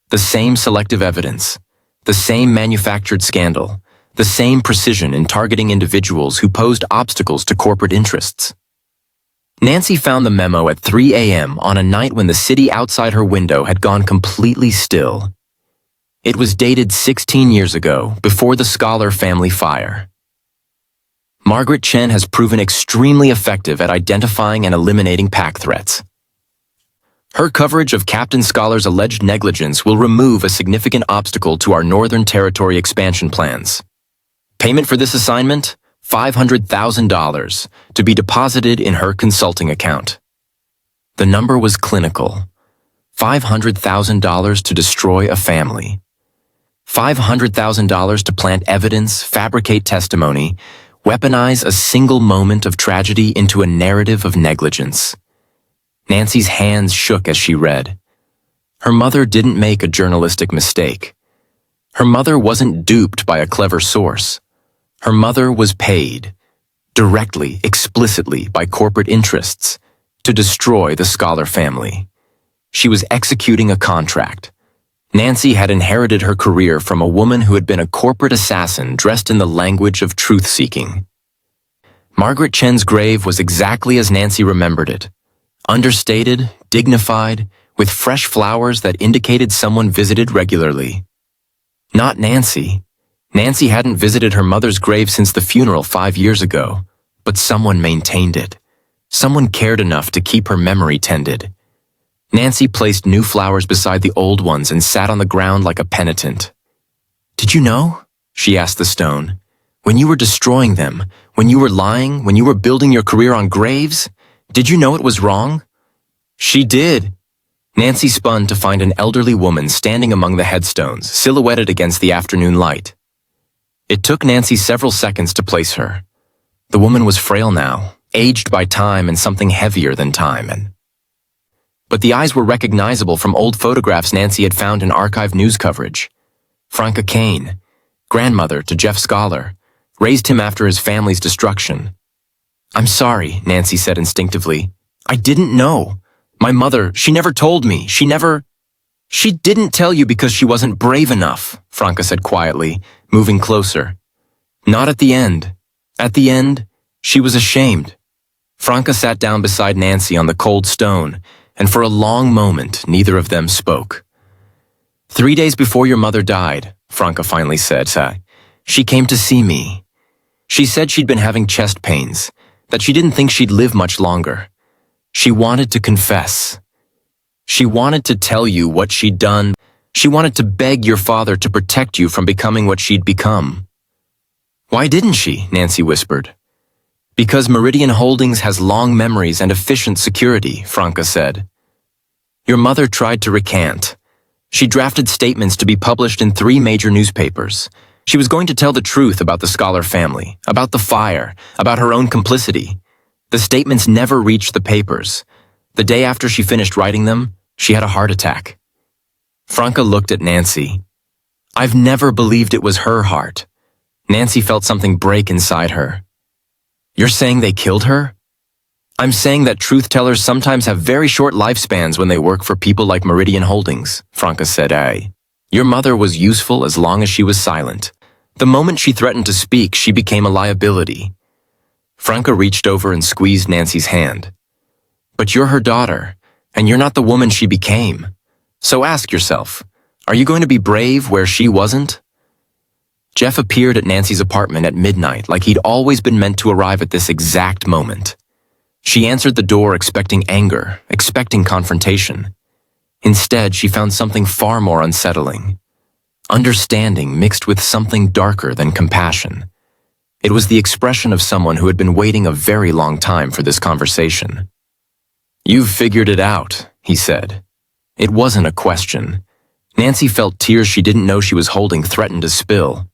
The same selective evidence, the same manufactured scandal, the same precision in targeting individuals who posed obstacles to corporate interests. Nancy found the memo at 3 a.m. on a night when the city outside her window had gone completely still. It was dated 16 years ago, before the Scholar family fire. Margaret Chen has proven extremely effective at identifying and eliminating PAC threats. Her coverage of Captain Scholar's alleged negligence will remove a significant obstacle to our Northern Territory expansion plans. Payment for this assignment? $500,000 to be deposited in her consulting account. The number was clinical. $500,000 to destroy a family. $500,000 to plant evidence, fabricate testimony, weaponize a single moment of tragedy into a narrative of negligence. Nancy's hands shook as she read. Her mother didn't make a journalistic mistake. Her mother wasn't duped by a clever source. Her mother was paid, directly, explicitly, by corporate interests, to destroy the Scholar family. She was executing a contract. Nancy had inherited her career from a woman who had been a corporate assassin dressed in the language of truth-seeking. Margaret Chen's grave was exactly as Nancy remembered it. Understated, dignified, with fresh flowers that indicated someone visited regularly. Not Nancy. Nancy hadn't visited her mother's grave since the funeral 5 years ago, but someone maintained it. Someone cared enough to keep her memory tended. Nancy placed new flowers beside the old ones and sat on the ground like a penitent. "Did you know?" she asked the stone. "When you were destroying them, when you were lying, when you were building your career on graves, did you know it was wrong?" "She did." Nancy spun to find an elderly woman standing among the headstones, silhouetted against the afternoon light. It took Nancy several seconds to place her. The woman was frail now, aged by time and something heavier than time, but the eyes were recognizable from old photographs Nancy had found in archived news coverage. Franca Kane, grandmother to Jeff Scholar, raised him after his family's destruction. "I'm sorry," Nancy said instinctively. "I didn't know. My mother, she never told me. She didn't tell you because she wasn't brave enough," Franca said quietly, moving closer. "Not at the end. At the end, she was ashamed." Franca sat down beside Nancy on the cold stone, and for a long moment, neither of them spoke. "3 days before your mother died," Franca finally said, "she came to see me. She said she'd been having chest pains, that she didn't think she'd live much longer. She wanted to confess. She wanted to tell you what she'd done. She wanted to beg your father to protect you from becoming what she'd become." "Why didn't she?" Nancy whispered. "Because Meridian Holdings has long memories and efficient security," Franca said. "Your mother tried to recant. She drafted statements to be published in 3 major newspapers. She was going to tell the truth about the Scholar family, about the fire, about her own complicity. The statements never reached the papers. The day after she finished writing them, she had a heart attack." Franca looked at Nancy. "I've never believed it was her heart." Nancy felt something break inside her. "You're saying they killed her?" "I'm saying that truth-tellers sometimes have very short lifespans when they work for people like Meridian Holdings," Franca said. "Your mother was useful as long as she was silent. The moment she threatened to speak, she became a liability." Franca reached over and squeezed Nancy's hand. "But you're her daughter, and you're not the woman she became. So ask yourself, are you going to be brave where she wasn't?" Jeff appeared at Nancy's apartment at midnight like he'd always been meant to arrive at this exact moment. She answered the door expecting anger, expecting confrontation. Instead, she found something far more unsettling. Understanding mixed with something darker than compassion. It was the expression of someone who had been waiting a very long time for this conversation. "You've figured it out," he said. It wasn't a question. Nancy felt tears she didn't know she was holding threaten to spill.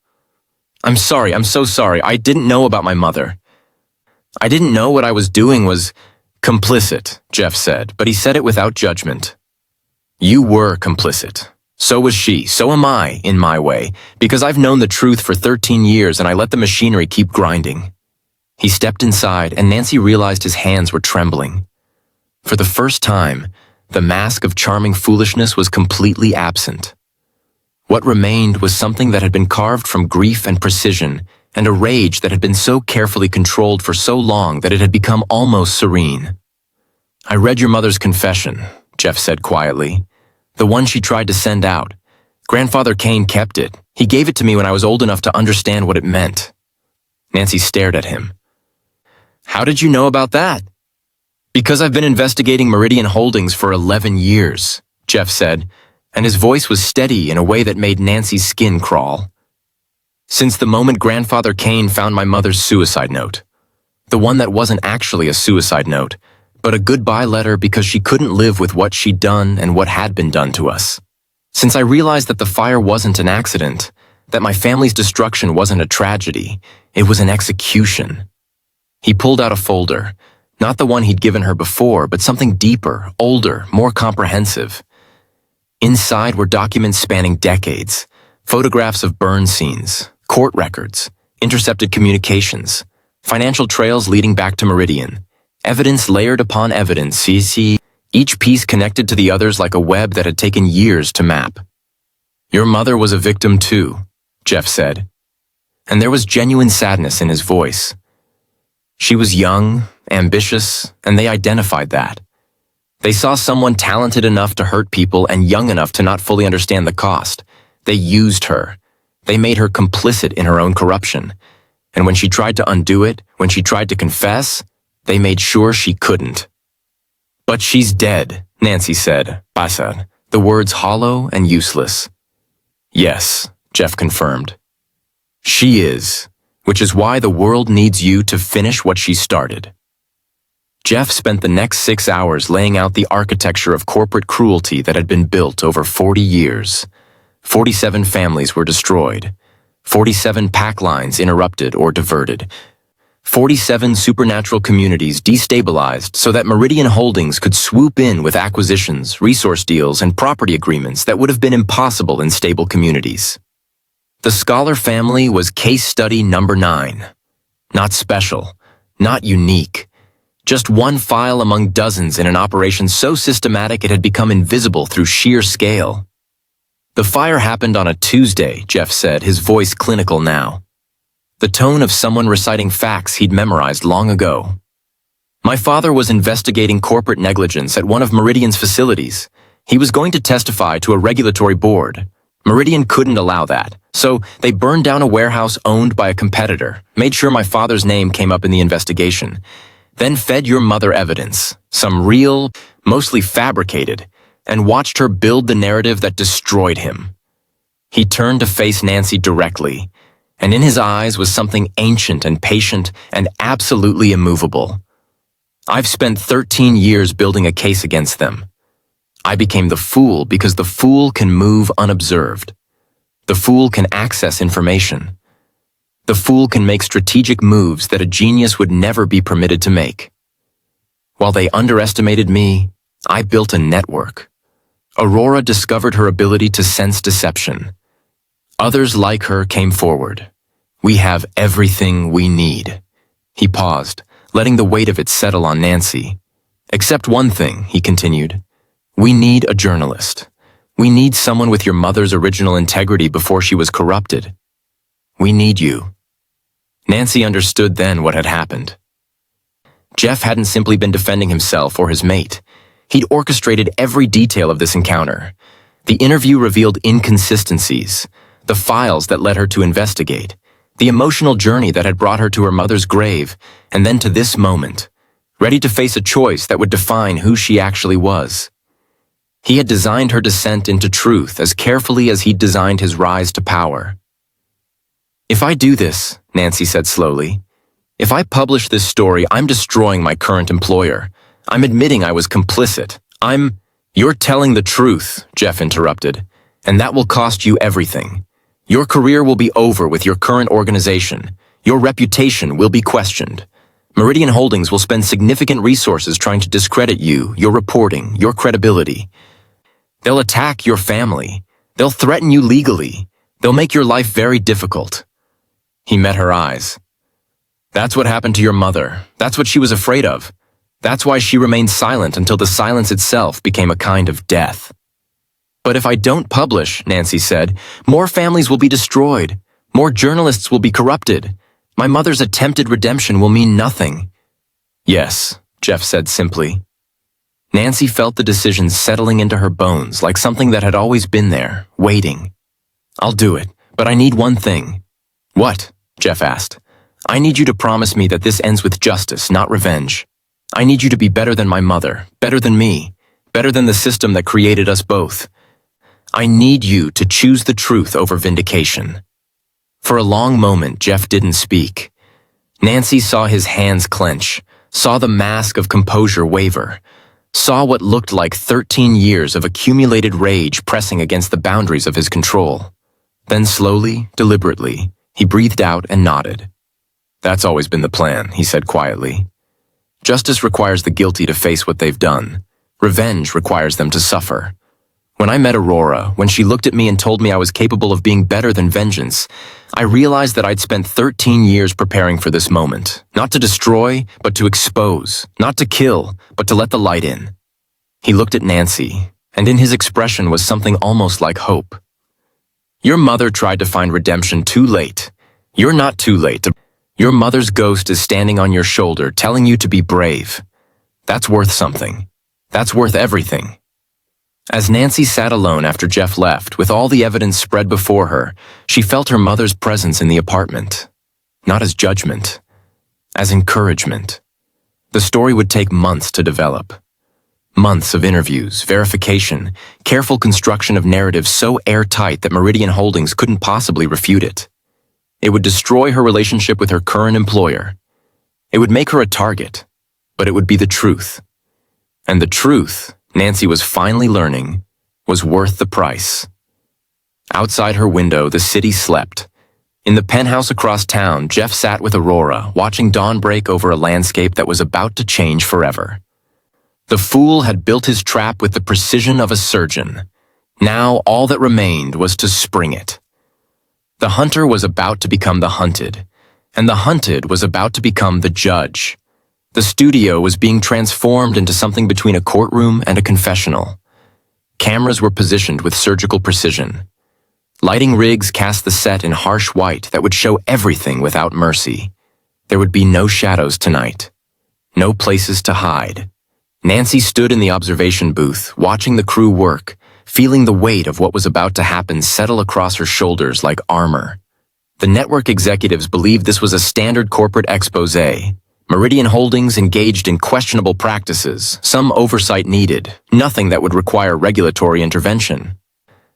I'm so sorry, I didn't know about my mother. I didn't know what I was doing was complicit, Jeff said, but he said it without judgment. You were complicit. So was she, so am I, in my way, because I've known the truth for 13 years and I let the machinery keep grinding. He stepped inside and Nancy realized his hands were trembling. For the first time, the mask of charming foolishness was completely absent. What remained was something that had been carved from grief and precision, and a rage that had been so carefully controlled for so long that it had become almost serene. I read your mother's confession, Jeff said quietly. The one she tried to send out. Grandfather Kane kept it. He gave it to me when I was old enough to understand what it meant. Nancy stared at him. How did you know about that? Because I've been investigating Meridian Holdings for 11 years, Jeff said, and his voice was steady in a way that made Nancy's skin crawl. Since the moment Grandfather Kane found my mother's suicide note. The one that wasn't actually a suicide note, but a goodbye letter because she couldn't live with what she'd done and what had been done to us. Since I realized that the fire wasn't an accident, that my family's destruction wasn't a tragedy, it was an execution. He pulled out a folder, not the one he'd given her before, but something deeper, older, more comprehensive. Inside were documents spanning decades, photographs of burn scenes, court records, intercepted communications, financial trails leading back to Meridian, evidence layered upon evidence, each piece connected to the others like a web that had taken years to map. "Your mother was a victim too," Jeff said, and there was genuine sadness in his voice. She was young, ambitious, and they identified that. They saw someone talented enough to hurt people and young enough to not fully understand the cost. They used her. They made her complicit in her own corruption. And when she tried to undo it, when she tried to confess, they made sure she couldn't. "But she's dead," Nancy said, Basad, the words hollow and useless. "Yes," Jeff confirmed. "She is, which is why the world needs you to finish what she started." Jeff spent the next 6 hours laying out the architecture of corporate cruelty that had been built over 40 years. 47 families were destroyed. 47 pack lines interrupted or diverted. 47 supernatural communities destabilized so that Meridian Holdings could swoop in with acquisitions, resource deals, and property agreements that would have been impossible in stable communities. The Scholar family was case study number 9. Not special, not unique. Just one file among dozens in an operation so systematic it had become invisible through sheer scale. "The fire happened on a Tuesday," Jeff said, his voice clinical now. The tone of someone reciting facts he'd memorized long ago. "My father was investigating corporate negligence at one of Meridian's facilities. He was going to testify to a regulatory board. Meridian couldn't allow that, so they burned down a warehouse owned by a competitor, made sure my father's name came up in the investigation, then fed your mother evidence, some real, mostly fabricated, and watched her build the narrative that destroyed him." He turned to face Nancy directly, and in his eyes was something ancient and patient and absolutely immovable. "I've spent 13 years building a case against them. I became the fool because the fool can move unobserved. The fool can access information. The fool can make strategic moves that a genius would never be permitted to make. While they underestimated me, I built a network. Aurora discovered her ability to sense deception. Others like her came forward. We have everything we need." He paused, letting the weight of it settle on Nancy. "Except one thing," he continued. "We need a journalist. We need someone with your mother's original integrity before she was corrupted. We need you." Nancy understood then what had happened. Jeff hadn't simply been defending himself or his mate. He'd orchestrated every detail of this encounter. The interview revealed inconsistencies, the files that led her to investigate, the emotional journey that had brought her to her mother's grave, and then to this moment, ready to face a choice that would define who she actually was. He had designed her descent into truth as carefully as he'd designed his rise to power. "If I do this," Nancy said slowly, "if I publish this story, I'm destroying my current employer. I'm admitting I was complicit. You're telling the truth," Jeff interrupted, "and that will cost you everything. Your career will be over with your current organization. Your reputation will be questioned. Meridian Holdings will spend significant resources trying to discredit you, your reporting, your credibility. They'll attack your family. They'll threaten you legally. They'll make your life very difficult." He met her eyes. "That's what happened to your mother. That's what she was afraid of. That's why she remained silent until the silence itself became a kind of death." "But if I don't publish," Nancy said, "more families will be destroyed. More journalists will be corrupted. My mother's attempted redemption will mean nothing." "Yes," Jeff said simply. Nancy felt the decision settling into her bones like something that had always been there, waiting. "I'll do it, but I need one thing." "What?" Jeff asked. "I need you to promise me that this ends with justice, not revenge. I need you to be better than my mother, better than me, better than the system that created us both. I need you to choose the truth over vindication." For a long moment, Jeff didn't speak. Nancy saw his hands clench, saw the mask of composure waver. saw what looked like 13 years of accumulated rage pressing against the boundaries of his control. Then slowly, deliberately, he breathed out and nodded. "That's always been the plan," he said quietly. "Justice requires the guilty to face what they've done. Revenge requires them to suffer. When I met Aurora, when she looked at me and told me I was capable of being better than vengeance, I realized that I'd spent 13 years preparing for this moment. Not to destroy, but to expose. Not to kill, but to let the light in." He looked at Nancy, and in his expression was something almost like hope. "Your mother tried to find redemption too late. You're not too late. Your mother's ghost is standing on your shoulder, telling you to be brave. That's worth something. That's worth everything." As Nancy sat alone after Jeff left, with all the evidence spread before her, she felt her mother's presence in the apartment. Not as judgment, as encouragement. The story would take months to develop. Months of interviews, verification, careful construction of narratives so airtight that Meridian Holdings couldn't possibly refute it. It would destroy her relationship with her current employer. It would make her a target, but it would be the truth. And the truth, Nancy was finally learning, was worth the price. Outside her window, the city slept. In the penthouse across town, Jeff sat with Aurora, watching dawn break over a landscape that was about to change forever. The fool had built his trap with the precision of a surgeon. Now all that remained was to spring it. The hunter was about to become the hunted, and the hunted was about to become the judge. The studio was being transformed into something between a courtroom and a confessional. Cameras were positioned with surgical precision. Lighting rigs cast the set in harsh white that would show everything without mercy. There would be no shadows tonight. No places to hide. Nancy stood in the observation booth, watching the crew work, feeling the weight of what was about to happen settle across her shoulders like armor. The network executives believed this was a standard corporate exposé. Meridian Holdings engaged in questionable practices, some oversight needed, nothing that would require regulatory intervention.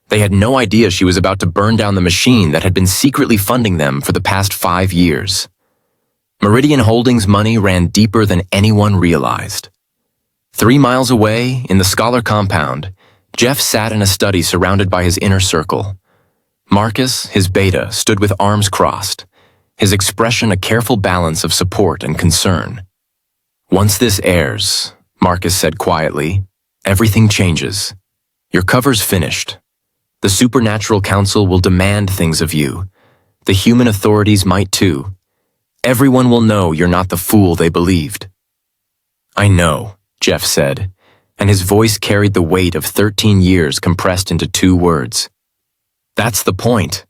They had no idea she was about to burn down the machine that had been secretly funding them for the past 5 years. Meridian Holdings' money ran deeper than anyone realized. 3 miles away, in the Scholar compound, Jeff sat in a study surrounded by his inner circle. Marcus, his beta, stood with arms crossed, his expression a careful balance of support and concern. "Once this airs," Marcus said quietly, "everything changes. Your cover's finished. The Supernatural Council will demand things of you. The human authorities might too. Everyone will know you're not the fool they believed." "I know," Jeff said, and his voice carried the weight of 13 years compressed into 2 words. "That's the point.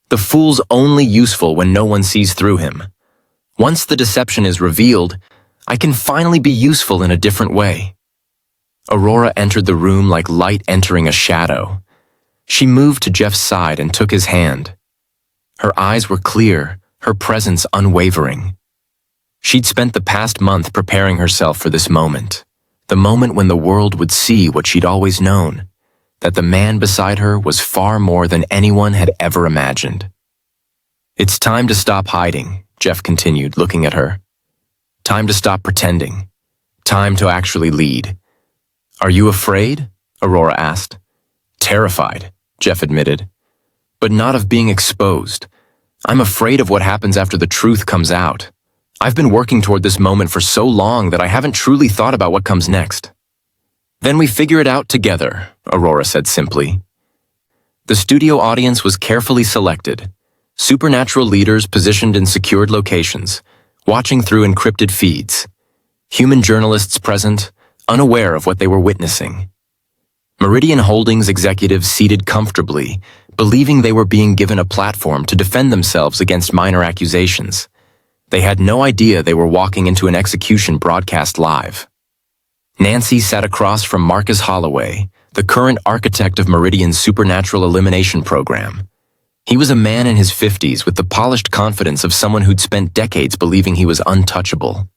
The fool's only useful when no one sees through him. Once the deception is revealed, I can finally be useful in a different way." Aurora entered the room like light entering a shadow. She moved to Jeff's side and took his hand. Her eyes were clear, her presence unwavering. She'd spent the past month preparing herself for this moment, the moment when the world would see what she'd always known, that the man beside her was far more than anyone had ever imagined. "It's time to stop hiding," Jeff continued, looking at her. "Time to stop pretending. Time to actually lead." "Are you afraid?" Aurora asked. "Terrified," Jeff admitted. "But not of being exposed. I'm afraid of what happens after the truth comes out. I've been working toward this moment for so long that I haven't truly thought about what comes next." "Then we figure it out together," Aurora said simply. The studio audience was carefully selected. Supernatural leaders positioned in secured locations, watching through encrypted feeds. Human journalists present, unaware of what they were witnessing. Meridian Holdings executives seated comfortably, believing they were being given a platform to defend themselves against minor accusations. They had no idea they were walking into an execution broadcast live. Nancy sat across from Marcus Holloway, the current architect of Meridian's supernatural elimination program. He was a man in his 50s with the polished confidence of someone who'd spent decades believing he was untouchable.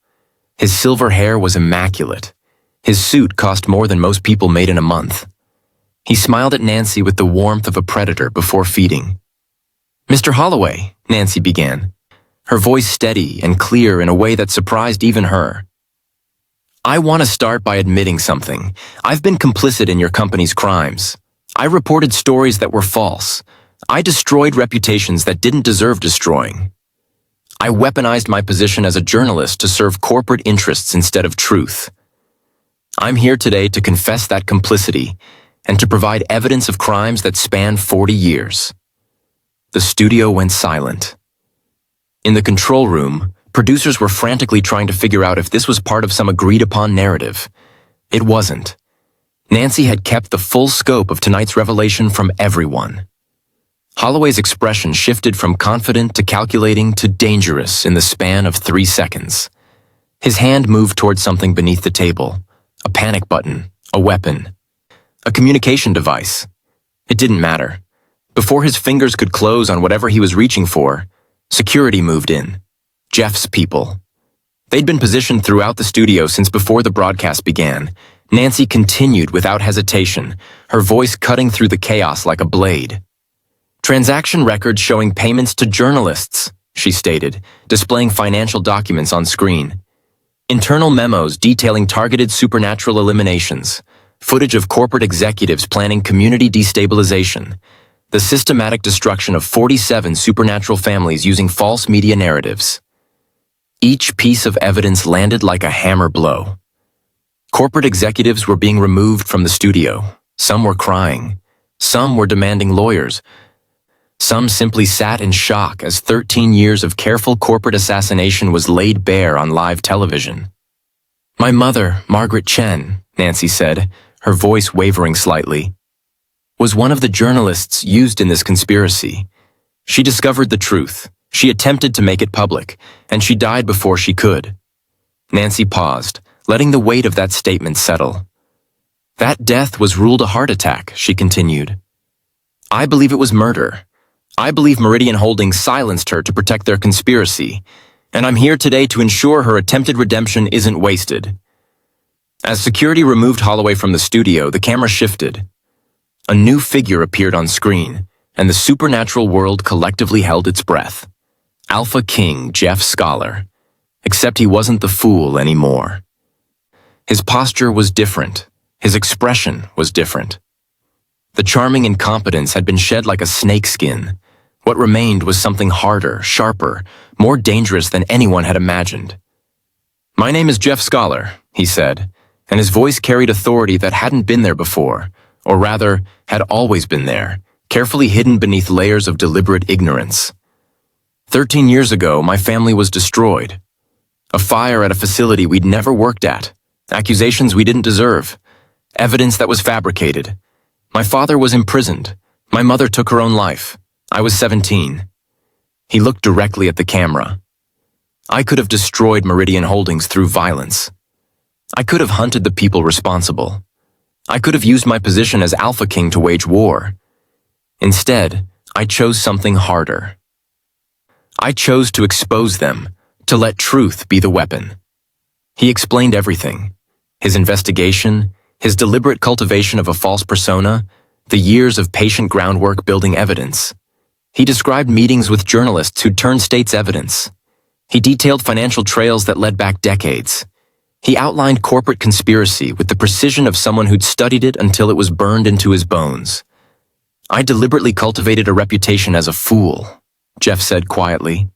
His silver hair was immaculate. His suit cost more than most people made in a month. He smiled at Nancy with the warmth of a predator before feeding. "Mr. Holloway," Nancy began, her voice steady and clear in a way that surprised even her. I want to start by admitting something. I've been complicit in your company's crimes. I reported stories that were false. I destroyed reputations that didn't deserve destroying. I weaponized my position as a journalist to serve corporate interests instead of truth. I'm here today to confess that complicity and to provide evidence of crimes that span 40 years. The studio went silent. In the control room, producers were frantically trying to figure out if this was part of some agreed-upon narrative. It wasn't. Nancy had kept the full scope of tonight's revelation from everyone. Holloway's expression shifted from confident to calculating to dangerous in the span of 3 seconds. His hand moved toward something beneath the table. A panic button, a weapon, a communication device. It didn't matter. Before his fingers could close on whatever he was reaching for, security moved in. Jeff's people. They'd been positioned throughout the studio since before the broadcast began. Nancy continued without hesitation, her voice cutting through the chaos like a blade. Transaction records showing payments to journalists, she stated, displaying financial documents on screen. Internal memos detailing targeted supernatural eliminations, footage of corporate executives planning community destabilization, the systematic destruction of 47 supernatural families using false media narratives. Each piece of evidence landed like a hammer blow. Corporate executives were being removed from the studio. Some were crying. Some were demanding lawyers. Some simply sat in shock as 13 years of careful corporate assassination was laid bare on live television. My mother, Margaret Chen, Nancy said, her voice wavering slightly, was one of the journalists used in this conspiracy. She discovered the truth. She attempted to make it public, and she died before she could. Nancy paused, letting the weight of that statement settle. That death was ruled a heart attack, she continued. I believe it was murder. I believe Meridian Holdings silenced her to protect their conspiracy, and I'm here today to ensure her attempted redemption isn't wasted. As security removed Holloway from the studio, the camera shifted. A new figure appeared on screen, and the supernatural world collectively held its breath. Alpha King Jeff Scholar. Except he wasn't the fool anymore. His posture was different. His expression was different. The charming incompetence had been shed like a snakeskin. What remained was something harder, sharper, more dangerous than anyone had imagined. My name is Jeff Scholar, he said, and his voice carried authority that hadn't been there before, or rather, had always been there, carefully hidden beneath layers of deliberate ignorance. 13 years ago, my family was destroyed. A fire at a facility we'd never worked at, accusations we didn't deserve, evidence that was fabricated. My father was imprisoned. My mother took her own life. I was 17. He looked directly at the camera. I could have destroyed Meridian Holdings through violence. I could have hunted the people responsible. I could have used my position as Alpha King to wage war. Instead, I chose something harder. I chose to expose them, to let truth be the weapon. He explained everything. His investigation, his deliberate cultivation of a false persona, the years of patient groundwork building evidence. He described meetings with journalists who'd turned state's evidence. He detailed financial trails that led back decades. He outlined corporate conspiracy with the precision of someone who'd studied it until it was burned into his bones. I deliberately cultivated a reputation as a fool, Jeff said quietly.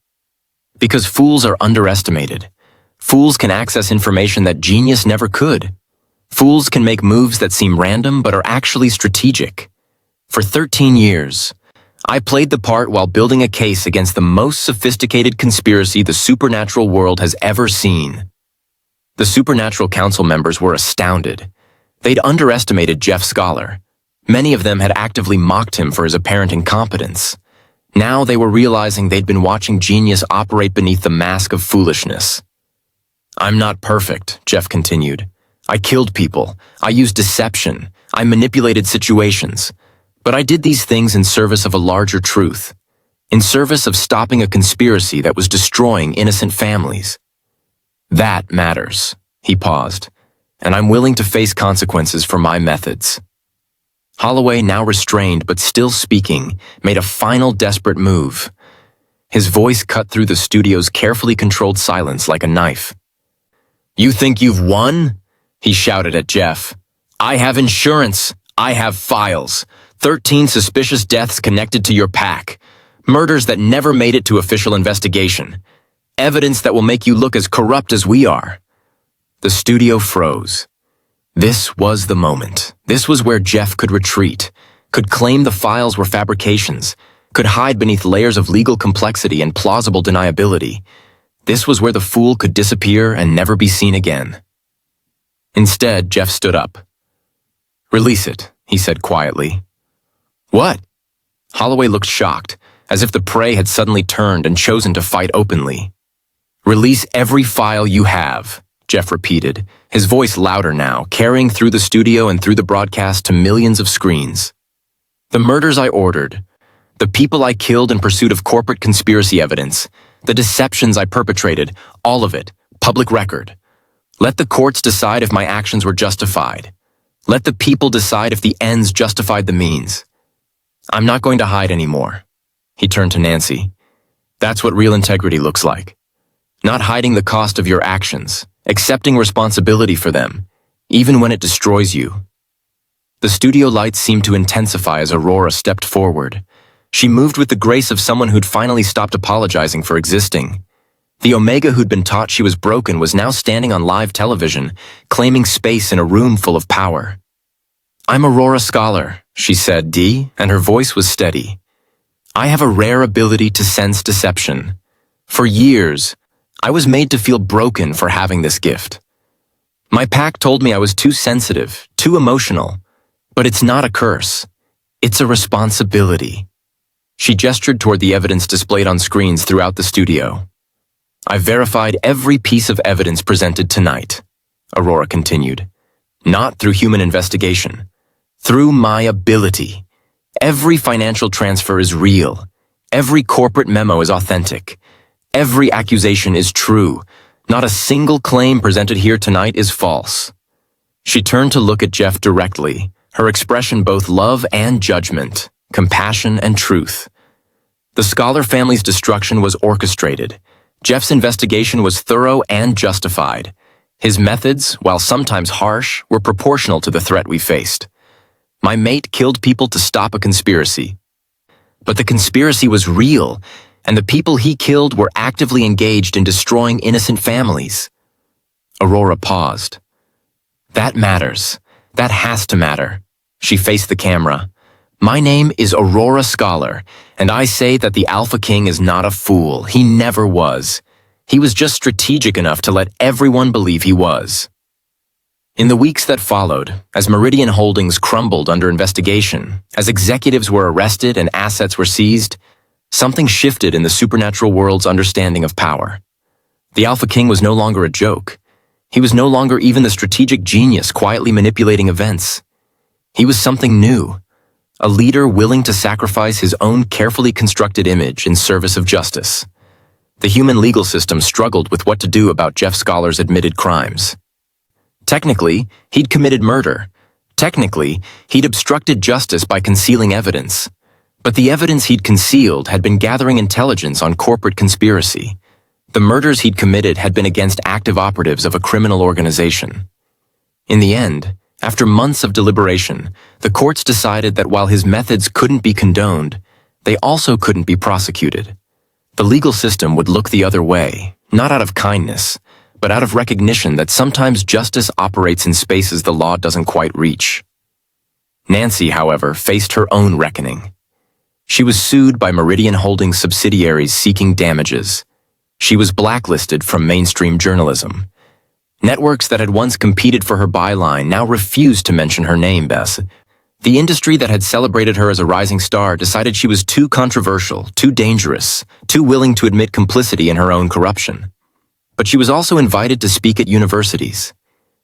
Because fools are underestimated. Fools can access information that genius never could. Fools can make moves that seem random but are actually strategic. For 13 years, I played the part while building a case against the most sophisticated conspiracy the supernatural world has ever seen. The Supernatural Council members were astounded. They'd underestimated Jeff Scholar. Many of them had actively mocked him for his apparent incompetence. Now they were realizing they'd been watching genius operate beneath the mask of foolishness. I'm not perfect, Jeff continued. I killed people. I used deception. I manipulated situations. But I did these things in service of a larger truth, in service of stopping a conspiracy that was destroying innocent families. That matters, he paused, and I'm willing to face consequences for my methods. Holloway, now restrained but still speaking, made a final desperate move. His voice cut through the studio's carefully controlled silence like a knife. You think you've won? He shouted at Jeff. "I have insurance. I have files. 13 suspicious deaths connected to your pack. Murders that never made it to official investigation. Evidence that will make you look as corrupt as we are." The studio froze. This was the moment. This was where Jeff could retreat, could claim the files were fabrications, could hide beneath layers of legal complexity and plausible deniability. This was where the fool could disappear and never be seen again. Instead, Jeff stood up. "Release it," he said quietly. "What?" Holloway looked shocked, as if the prey had suddenly turned and chosen to fight openly. "Release every file you have," Jeff repeated, his voice louder now, carrying through the studio and through the broadcast to millions of screens. "The murders I ordered, the people I killed in pursuit of corporate conspiracy evidence, the deceptions I perpetrated, all of it, public record. Let the courts decide if my actions were justified. Let the people decide if the ends justified the means. I'm not going to hide anymore." He turned to Nancy. "That's what real integrity looks like. Not hiding the cost of your actions, accepting responsibility for them, even when it destroys you." The studio lights seemed to intensify as Aurora stepped forward. She moved with the grace of someone who'd finally stopped apologizing for existing. The Omega who'd been taught she was broken was now standing on live television, claiming space in a room full of power. "I'm Aurora Scholar," she said, and her voice was steady. "I have a rare ability to sense deception. For years, I was made to feel broken for having this gift. My pack told me I was too sensitive, too emotional, but it's not a curse. It's a responsibility." She gestured toward the evidence displayed on screens throughout the studio. "I've verified every piece of evidence presented tonight," Aurora continued. "Not through human investigation. Through my ability. Every financial transfer is real. Every corporate memo is authentic. Every accusation is true. Not a single claim presented here tonight is false." She turned to look at Jeff directly, her expression both love and judgment, compassion and truth. The Scholar family's destruction was orchestrated. Jeff's investigation was thorough and justified. His methods, while sometimes harsh, were proportional to the threat we faced. My mate killed people to stop a conspiracy. But the conspiracy was real, and the people he killed were actively engaged in destroying innocent families. Aurora paused. "That matters. That has to matter." She faced the camera. "My name is Aurora Scholar, and I say that the Alpha King is not a fool. He never was. He was just strategic enough to let everyone believe he was." In the weeks that followed, as Meridian Holdings crumbled under investigation, as executives were arrested and assets were seized, something shifted in the supernatural world's understanding of power. The Alpha King was no longer a joke. He was no longer even the strategic genius quietly manipulating events. He was something new, a leader willing to sacrifice his own carefully constructed image in service of justice. The human legal system struggled with what to do about Jeff Scholar's admitted crimes. Technically, he'd committed murder. Technically, he'd obstructed justice by concealing evidence. But the evidence he'd concealed had been gathering intelligence on corporate conspiracy. The murders he'd committed had been against active operatives of a criminal organization. In the end, after months of deliberation, the courts decided that while his methods couldn't be condoned, they also couldn't be prosecuted. The legal system would look the other way, not out of kindness, but out of recognition that sometimes justice operates in spaces the law doesn't quite reach. Nancy, however, faced her own reckoning. She was sued by Meridian Holdings subsidiaries seeking damages. She was blacklisted from mainstream journalism. Networks that had once competed for her byline now refused to mention her name, Bess. The industry that had celebrated her as a rising star decided she was too controversial, too dangerous, too willing to admit complicity in her own corruption. But she was also invited to speak at universities.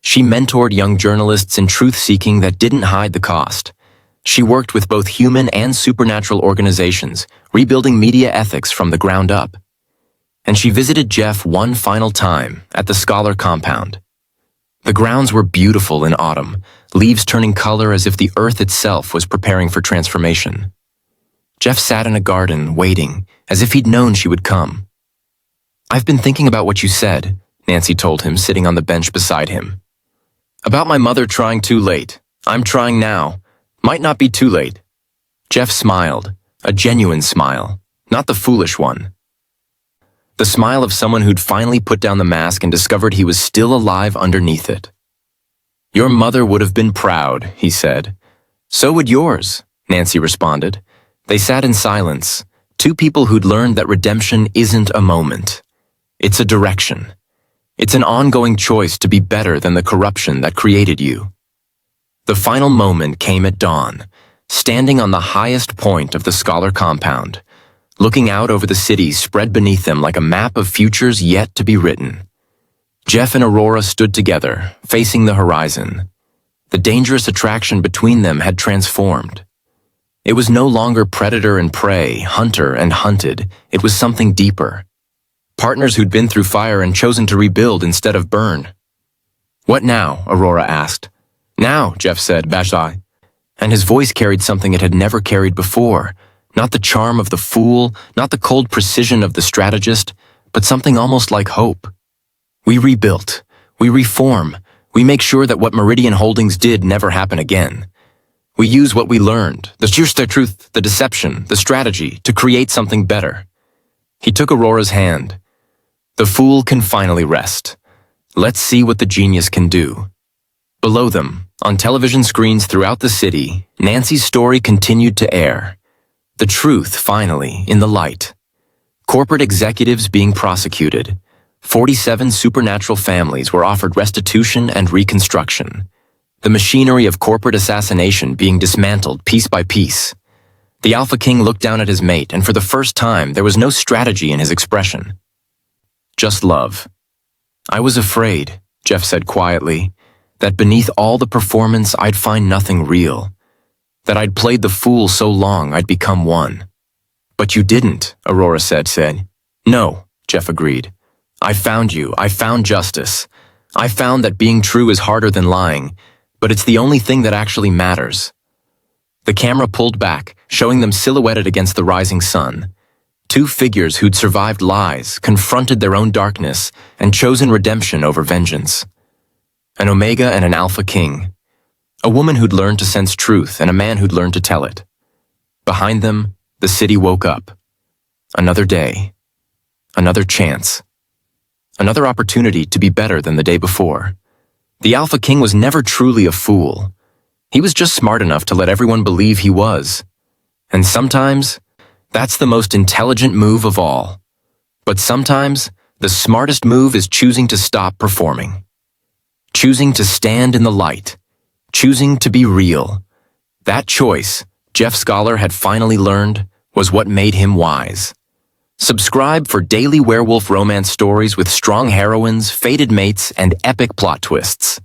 She mentored young journalists in truth-seeking that didn't hide the cost. She worked with both human and supernatural organizations, rebuilding media ethics from the ground up. And she visited Jeff one final time at the Scholar compound. The grounds were beautiful in autumn, leaves turning color as if the earth itself was preparing for transformation. Jeff sat in a garden, waiting, as if he'd known she would come. "I've been thinking about what you said," Nancy told him, sitting on the bench beside him. About my mother trying too late. I'm trying now. Might not be too late. Jeff smiled, a genuine smile, not the foolish one. The smile of someone who'd finally put down the mask and discovered he was still alive underneath it. Your mother would have been proud, he said. So would yours, Nancy responded. They sat in silence, two people who'd learned that redemption isn't a moment. It's a direction. It's an ongoing choice to be better than the corruption that created you. The final moment came at dawn, standing on the highest point of the Scholar compound, looking out over the city spread beneath them like a map of futures yet to be written. Jeff and Aurora stood together, facing the horizon. The dangerous attraction between them had transformed. It was no longer predator and prey, hunter and hunted. It was something deeper. Partners who'd been through fire and chosen to rebuild instead of burn. What now? Aurora asked. Now, Jeff said, Bashai. And his voice carried something it had never carried before. Not the charm of the fool, not the cold precision of the strategist, but something almost like hope. We rebuilt. We reform. We make sure that what Meridian Holdings did never happen again. We use what we learned, the truth, the deception, the strategy, to create something better. He took Aurora's hand. The fool can finally rest. Let's see what the genius can do. Below them, on television screens throughout the city, Nancy's story continued to air. The truth, finally, in the light. Corporate executives being prosecuted. 47 supernatural families were offered restitution and reconstruction. The machinery of corporate assassination being dismantled piece by piece. The Alpha King looked down at his mate, and for the first time, there was no strategy in his expression. Just love. I was afraid, Jeff said quietly, that beneath all the performance I'd find nothing real. That I'd played the fool so long I'd become one. But you didn't, Aurora said. No, Jeff agreed. I found you. I found justice. I found that being true is harder than lying, but it's the only thing that actually matters. The camera pulled back, showing them silhouetted against the rising sun. Two figures who'd survived lies, confronted their own darkness, and chosen redemption over vengeance. An Omega and an Alpha King. A woman who'd learned to sense truth and a man who'd learned to tell it. Behind them, the city woke up. Another day. Another chance. Another opportunity to be better than the day before. The Alpha King was never truly a fool. He was just smart enough to let everyone believe he was. And sometimes, that's the most intelligent move of all. But sometimes, the smartest move is choosing to stop performing. Choosing to stand in the light. Choosing to be real. That choice, Jeff Scholar had finally learned, was what made him wise. Subscribe for daily werewolf romance stories with strong heroines, fated mates, and epic plot twists.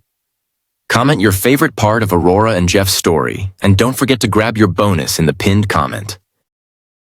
Comment your favorite part of Aurora and Jeff's story, and don't forget to grab your bonus in the pinned comment.